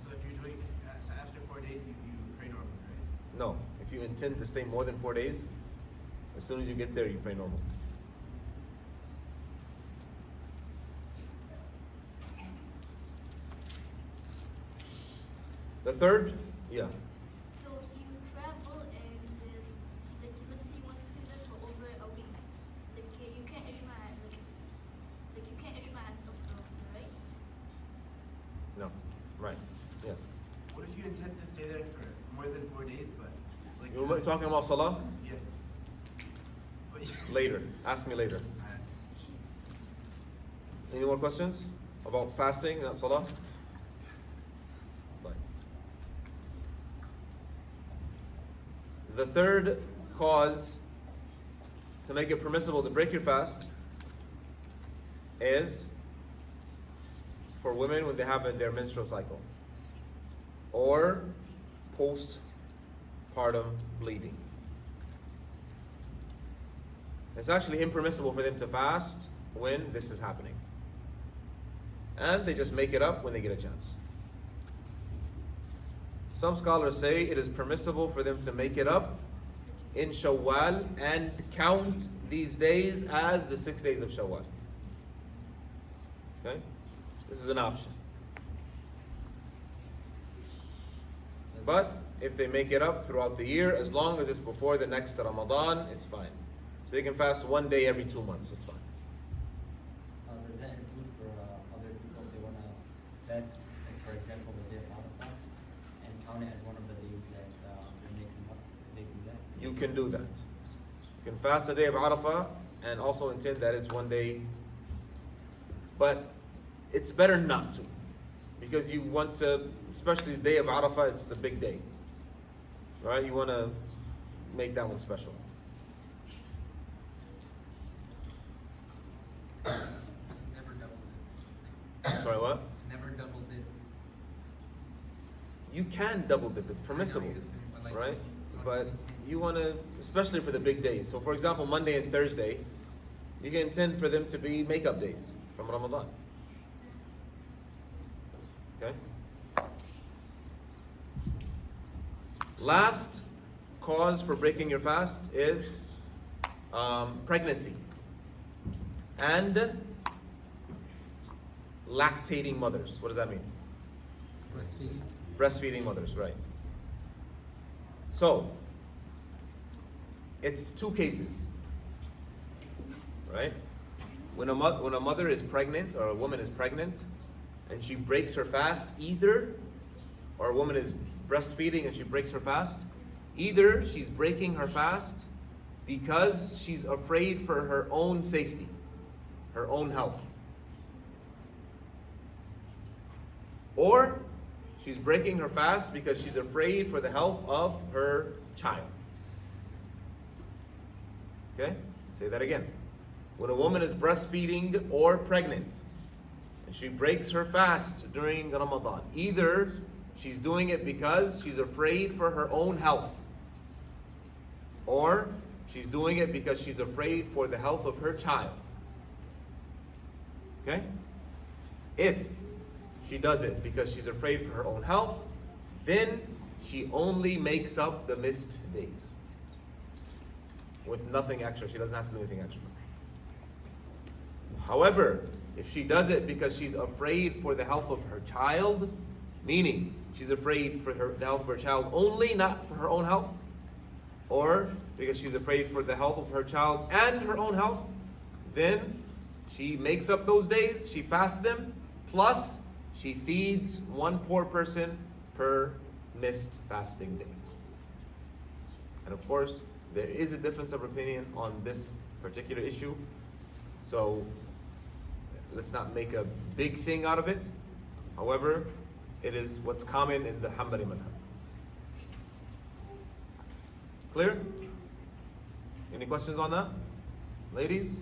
Speaker 9: So if you're doing, so after 4 days, you pray normally, right?
Speaker 1: No. If you intend to stay more than 4 days, as soon as you get there, you pray normal. The third? Yeah.
Speaker 8: So if you travel and then, like, let's say you want to stay there for over a week, like you can't ijma like you can't ijma right?
Speaker 1: No. Right. Yes.
Speaker 9: What if you intend to stay there for more than 4 days, but like
Speaker 1: You're talking about salah?
Speaker 9: Yeah. But
Speaker 1: Later. Ask me later. Any more questions about fasting, not salah? Fine. The third cause to make it permissible to break your fast is for women when they have their menstrual cycle or postpartum bleeding. It's actually impermissible for them to fast when this is happening. And they just make it up when they get a chance. Some scholars say it is permissible for them to make it up in Shawwal and count these days as the 6 days of Shawwal. Okay? This is an option. But if they make it up throughout the year, as long as it's before the next Ramadan, it's fine. So they can fast 1 day every 2 months, it's fine.
Speaker 6: Does that include for other people if they want to fast, like for example, the day of Arafah, and count it as one of the days that they're making up? If they do that?
Speaker 1: You can do that. You can fast the day of Arafah and also intend that it's 1 day. But it's better not to. Because you want to, especially the day of Arafah, it's a big day. Right? You want to make that one special.
Speaker 3: Never double dip.
Speaker 1: Sorry, what?
Speaker 3: Never double dip.
Speaker 1: You can double dip, it's permissible.
Speaker 3: I know, but like,
Speaker 1: Right?
Speaker 3: you
Speaker 1: But
Speaker 3: want to
Speaker 1: you want to, especially for the big days. So for example, Monday and Thursday, you can intend for them to be makeup days from Ramadan. Okay? Last cause for breaking your fast is pregnancy and lactating mothers. What does that mean?
Speaker 7: Breastfeeding.
Speaker 1: Breastfeeding mothers, right. So, it's two cases, right? When a mother is pregnant or a woman is pregnant and she breaks her fast, or a woman is breastfeeding and she breaks her fast, either she's breaking her fast because she's afraid for her own safety, her own health, or she's breaking her fast because she's afraid for the health of her child. Okay? Say that again. When a woman is breastfeeding or pregnant and she breaks her fast during Ramadan, either she's doing it because she's afraid for her own health, or she's doing it because she's afraid for the health of her child. Okay? If she does it because she's afraid for her own health, then she only makes up the missed days with nothing extra. She doesn't have to do anything extra. However, if she does it because she's afraid for the health of her child, meaning she's afraid for the health of her child only, not for her own health, or because she's afraid for the health of her child and her own health, then she makes up those days, she fasts them, plus she feeds one poor person per missed fasting day. And of course, there is a difference of opinion on this particular issue, so let's not make a big thing out of it. However, it is what's common in the Hanbali madhab. Clear? Any questions on that? Ladies?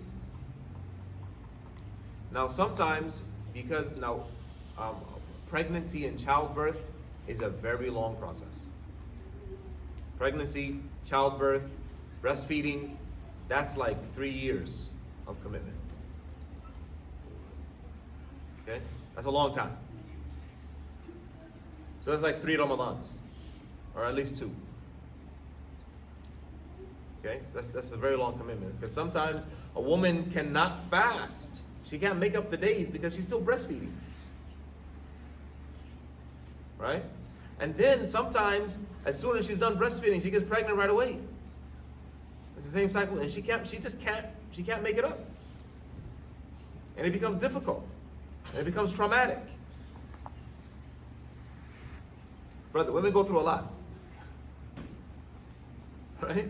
Speaker 1: Now sometimes, because pregnancy and childbirth is a very long process. Pregnancy, childbirth, breastfeeding, that's like 3 years of commitment. Okay? That's a long time. So that's like 3 Ramadans, or at least 2. Okay? So that's a very long commitment. Because sometimes a woman cannot fast. She can't make up the days because she's still breastfeeding. Right? And then sometimes, as soon as she's done breastfeeding, she gets pregnant right away. It's the same cycle, and she just can't make it up. And it becomes difficult. And it becomes traumatic. Brother, women go through a lot. Right?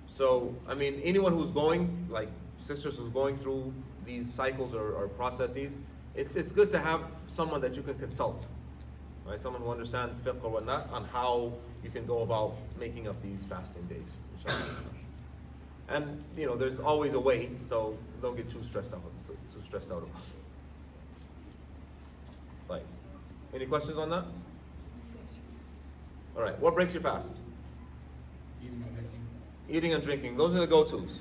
Speaker 1: So, I mean, anyone who's going, like sisters who's going through these cycles or processes, it's good to have someone that you can consult, right? Someone who understands fiqh or whatnot on how you can go about making up these fasting days, inshallah. And there's always a way, so don't get too stressed out about it. Like, any questions on that? All right, what breaks your fast?
Speaker 10: Eating and drinking.
Speaker 1: Eating and drinking. Those are the go-tos.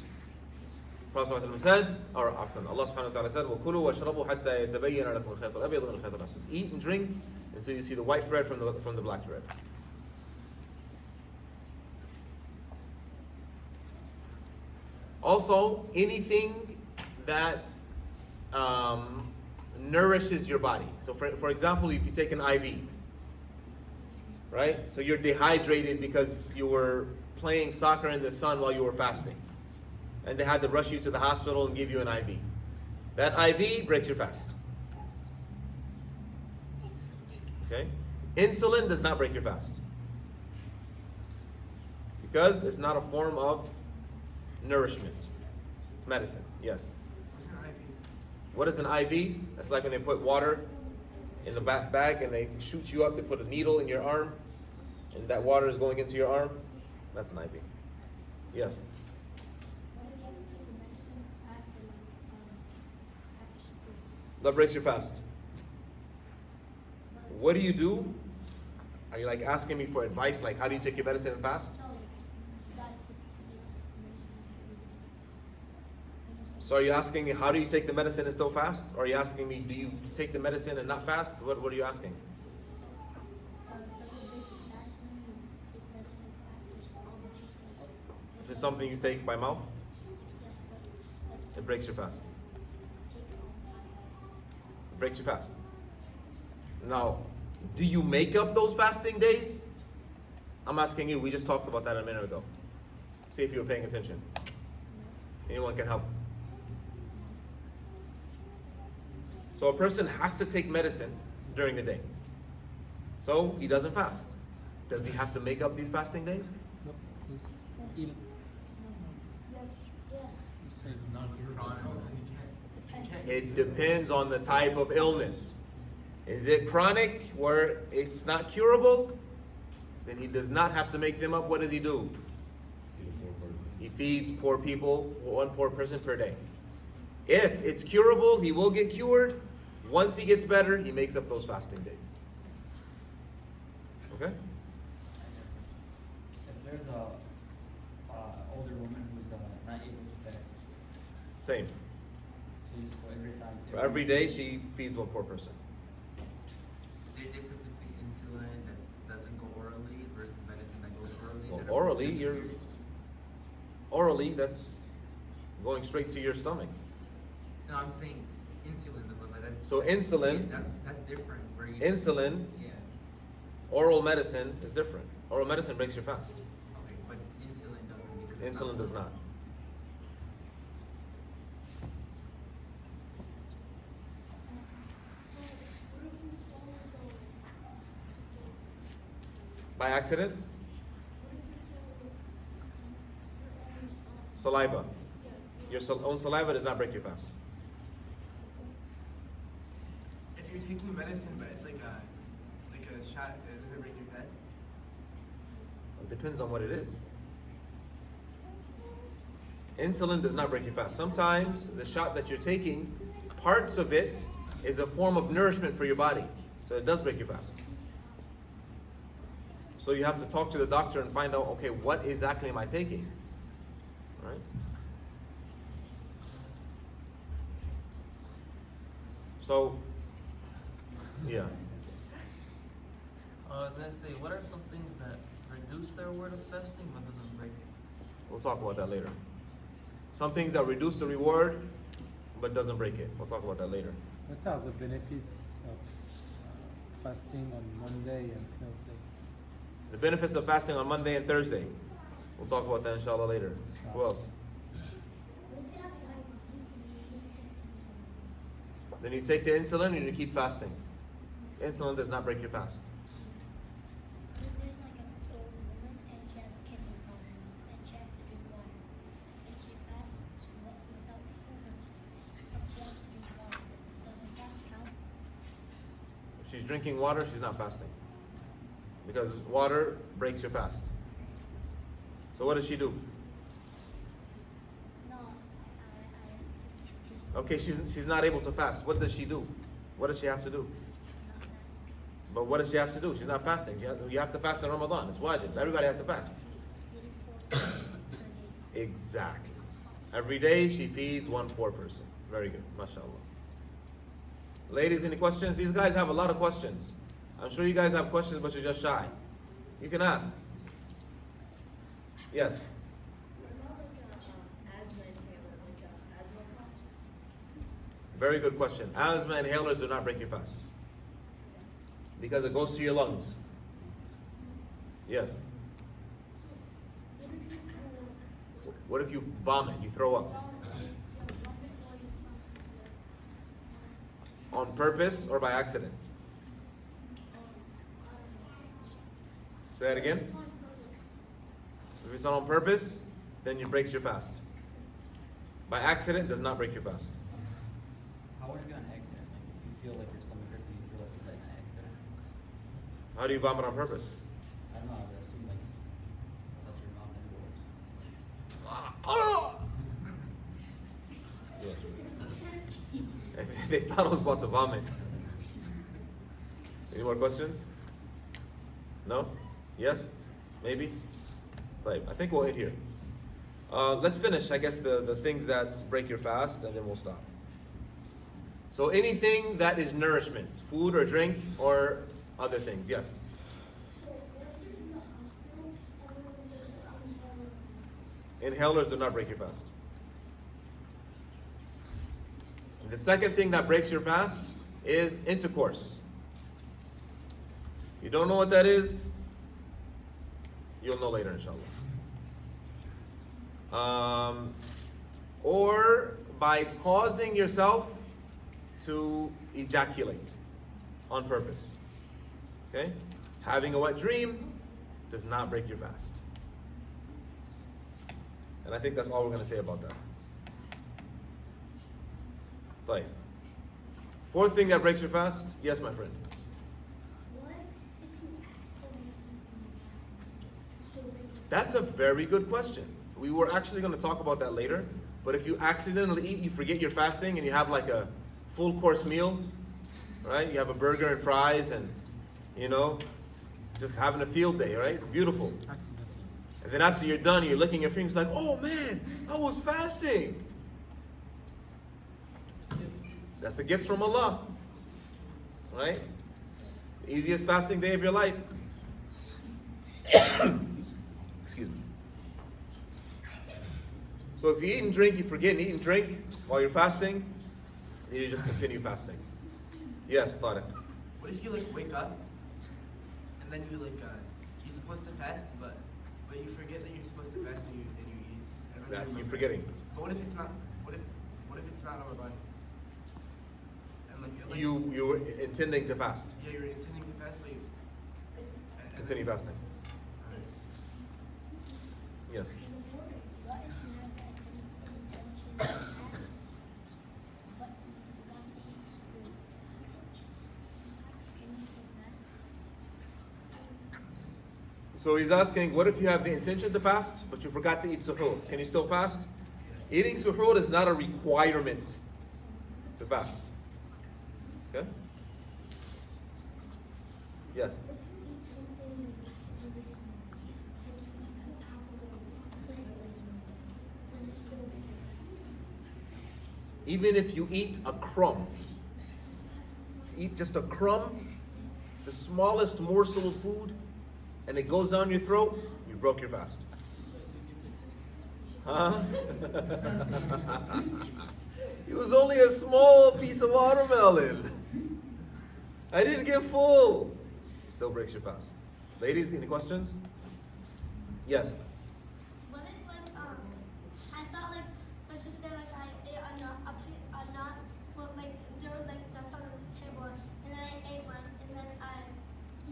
Speaker 1: Prophet ﷺ said, or after Allah subhanahu wa ta'ala said, وَكُلُوا وَاشْرَبُوا حَتَّى يَتَبَيَّنَ لَكُمُ الْخَيْطُ الْأَبْيَضُ مِنَ الْخَيْطِ الْأَسْوَدِ. Eat and drink until you see the white thread from the black thread. Also, anything that nourishes your body. So for example, if you take an IV, right? So you're dehydrated because you were playing soccer in the sun while you were fasting. And they had to rush you to the hospital and give you an IV. That IV breaks your fast. Okay? Insulin does not break your fast. Because it's not a form of nourishment. It's medicine. Yes. What is an IV? That's like when they put water in the bag and they shoot you up. They put a needle in your arm, and that water is going into your arm. That's an IV. Yes. That breaks your fast. What do you do? Are you like asking me for advice? Like, how do you take your medicine and fast? So are you asking me, how do you take the medicine and still fast? Or are you asking me, do you take the medicine and not fast? What are you asking? Is it something you take by mouth? It breaks your fast. It breaks your fast. Now, do you make up those fasting days? I'm asking you, we just talked about that a minute ago. See if you were paying attention. Anyone can help. So a person has to take medicine during the day. So he doesn't fast. Does he have to make up these fasting days?
Speaker 7: No, please. Ill. Say
Speaker 10: Not chronic.
Speaker 1: It depends on the type of illness. Is it chronic where it's not curable? Then he does not have to make them up. What does he do? He feeds poor people, one poor person per day. If it's curable, he will get cured. Once he gets better, he makes up those fasting days. Okay?
Speaker 6: If there's a older woman who's not able to fast,
Speaker 1: Same.
Speaker 6: so every time.
Speaker 1: For every day, she feeds one poor person.
Speaker 3: Is there a difference between insulin that doesn't go orally versus medicine that goes orally?
Speaker 1: Well,
Speaker 3: that are
Speaker 1: orally,
Speaker 3: necessary?
Speaker 1: that's going straight to your stomach.
Speaker 3: No, I'm saying insulin.
Speaker 1: So insulin,
Speaker 3: Yeah, that's different. Where you,
Speaker 1: insulin,
Speaker 3: Yeah.
Speaker 1: oral medicine is different. Oral medicine breaks your fast.
Speaker 3: Okay, but insulin doesn't because it's
Speaker 1: Insulin does not. By accident? Saliva. Your own saliva does not break your fast.
Speaker 9: If you're taking medicine, but it's like a shot, does it break your fast?
Speaker 1: It depends on what it is. Insulin does not break your fast. Sometimes the shot that you're taking, parts of it is a form of nourishment for your body. So it does break your fast. So you have to talk to the doctor and find out, okay, what exactly am I taking? Right? So, yeah.
Speaker 12: I was gonna say, what are some things that reduce their reward of fasting but doesn't break it?
Speaker 1: We'll talk about that later. Some things that reduce the reward but doesn't break it. We'll talk about that later.
Speaker 7: What are the benefits of fasting on Monday and Thursday?
Speaker 1: The benefits of fasting on Monday and Thursday. We'll talk about that inshallah later. Who else? Then you take the insulin and you keep fasting. Insulin does not break your fast.
Speaker 8: If there's like an old woman and she has kidney problems and she has to drink water and she fasts without food and she has to drink water, does her fast count?
Speaker 1: If she's drinking water, she's not fasting. Because water breaks your fast. So what does she do?
Speaker 8: No, I asked if she just
Speaker 1: Okay, she's not able to fast. What does she do? What does she have to do?
Speaker 8: not fast.
Speaker 1: But what does she have to do? She's not fasting. You have to fast in Ramadan. It's wajib. Everybody has to fast.
Speaker 8: Feeding poor person per day.
Speaker 1: Exactly. Every day she feeds one poor person. Very good. MashaAllah. Ladies, any questions? These guys have a lot of questions. I'm sure you guys have questions, but you're just shy. You can ask. Yes. Very good question. Asthma inhalers do not break your fast. Because it goes to your lungs. Yes. What if you vomit? You throw up? On purpose or by accident? Say that again. If it's not on purpose, then it breaks your fast. By accident, does not break your fast.
Speaker 6: How would it be on accident? Like if you feel like your stomach hurts and you throw up, is that an accident?
Speaker 1: How do you vomit on purpose?
Speaker 6: I don't know, I would assume like touch your mouth and
Speaker 1: They thought I was about to vomit. Any more questions? No? Yes? Maybe? Right, I think we'll end here. Let's finish, I guess, the things that break your fast, and then we'll stop. So anything that is nourishment, food or drink or other things, yes?
Speaker 2: So if you're in the hospital and then there's an inhaler.
Speaker 1: Inhalers do not break your fast. And the second thing that breaks your fast is intercourse. If you don't know what that is, you'll know later, inshallah. Or by causing yourself to ejaculate on purpose. Okay? Having a wet dream does not break your fast. And I think that's all we're going to say about that. Right. Fourth thing that breaks your fast? Yes, my friend.
Speaker 2: What if you accidentally still make it?
Speaker 1: That's a very good question. We were actually going to talk about that later. But if you accidentally eat, you forget you're fasting, and you have like a full course meal, right? You have a burger and fries, and just having a field day, right? It's beautiful.
Speaker 7: Accidentally.
Speaker 1: And then after you're done, you're licking your fingers like, oh man, I was fasting. That's a gift from Allah, right? The easiest fasting day of your life. Excuse me. So if you eat and drink, you forget and eat and drink while you're fasting, then you just continue fasting. Yes, Tariq.
Speaker 9: What if you wake up and then you you're supposed to fast, but you forget that you're supposed to fast and you eat. And then
Speaker 1: That's you
Speaker 9: remember.
Speaker 1: forgetting.
Speaker 9: But what if it's not? What if it's not Ramadan? And
Speaker 1: You were intending to fast.
Speaker 9: Yeah, you're intending to fast, but you
Speaker 1: Continue fasting.
Speaker 9: Alright.
Speaker 1: Yes.
Speaker 8: What if you have that intention to fast, but you forgot to eat school? Can you still fast?
Speaker 1: So he's asking, what if you have the intention to fast, but you forgot to eat suhoor? Can you still fast? Eating suhoor is not a requirement to fast. Okay? Yes?
Speaker 2: If you eat something really small, like if you eat an apple or something, does it still make it?
Speaker 1: Even if you eat a crumb, eat just a crumb, the smallest morsel of food, and it goes down your throat, you broke your fast. Huh? It was only a small piece of watermelon. I didn't get full. Still breaks your fast. Ladies, any questions? Yes.
Speaker 8: What if I thought let's just say I ate enough, well there was nuts on the table, and then I ate one, and then I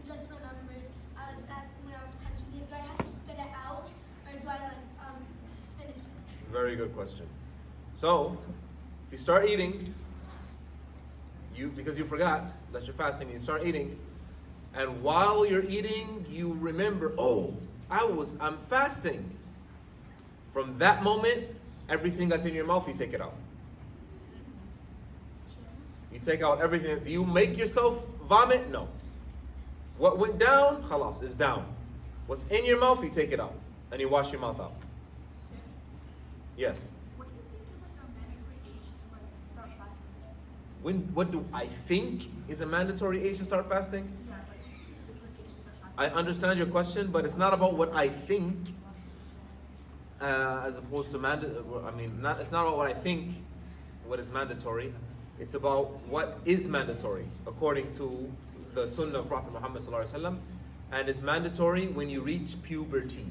Speaker 8: just remembered I was fasting when I was punching it. Do I have to spit it out, or do I just finish it?
Speaker 1: Very good question. So, if you start eating, because you forgot that you're fasting, you start eating, and while you're eating, you remember, oh, I'm fasting. From that moment, everything that's in your mouth, you take it out. You take out everything. Do you make yourself vomit? No. What went down, khalas, is down. What's in your mouth, you take it out. And you wash your mouth out. Yes.
Speaker 2: What do you think is like a mandatory age to like start fasting?
Speaker 1: What do I think is a mandatory age to start fasting?
Speaker 2: Yeah, like it's like age to start fasting.
Speaker 1: I understand your question, but it's not about what I think, as opposed to it's not about what I think, what is mandatory. It's about what is mandatory according to the Sunnah of Prophet Muhammad sallallahu alaihi wasallam, and it's mandatory when you reach puberty.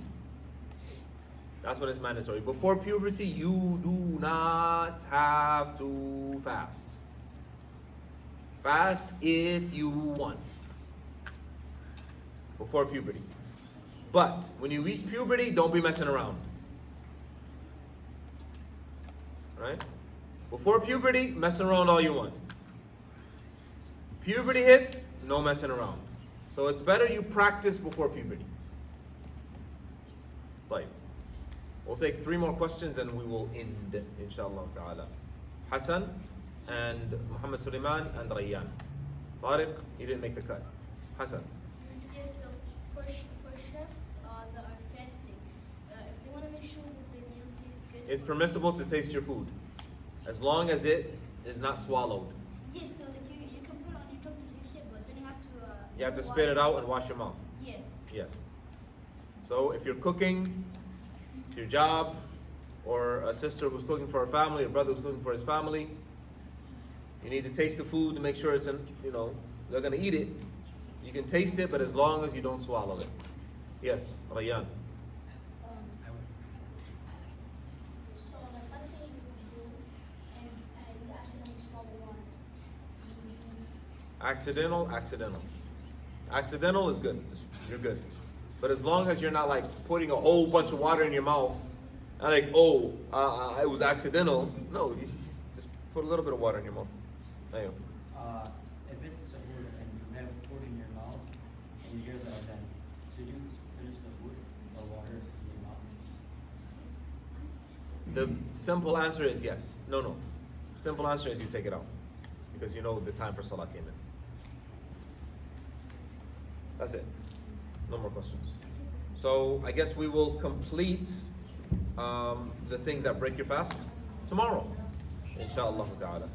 Speaker 1: That's when it's mandatory. Before puberty, you do not have to fast. Fast if you want. Before puberty. But when you reach puberty, don't be messing around. Right? Before puberty, mess around all you want. Puberty hits, no messing around. So it's better you practice before puberty. Right. We'll take 3 more questions and we will end, inshallah ta'ala. Hassan and Muhammad Suleiman and Rayyan. Tariq, you didn't make the cut. Hassan.
Speaker 8: Yes, so for chefs that are fasting, if they want to make sure that their meal tastes good.
Speaker 1: It's permissible to taste your food as long as it is not swallowed.
Speaker 8: Yes, so like you can put it on your tongue to taste it, but then
Speaker 1: You have to spit it out and wash your mouth.
Speaker 8: Yeah.
Speaker 1: Yes. So if you're cooking, it's your job, or a sister who's cooking for her family, a brother who's cooking for his family, you need to taste the food to make sure it's they're gonna eat it. You can taste it, but as long as you don't swallow it. Yes, Rayyan.
Speaker 2: So like let's say you and you accidentally swallow water.
Speaker 1: Accidental is good. You're good. But as long as you're not like putting a whole bunch of water in your mouth, and like, it was accidental. No, you just put a little bit of water in your mouth. There you go.
Speaker 6: If it's sahur and you have food in your mouth and you hear the adhan, should you finish the food or water in your mouth?
Speaker 1: The simple answer is yes. No. Simple answer is you take it out. Because you know the time for salah came in. That's it. No more questions. So I guess we will complete the things that break your fast tomorrow. Inshallah ta'ala.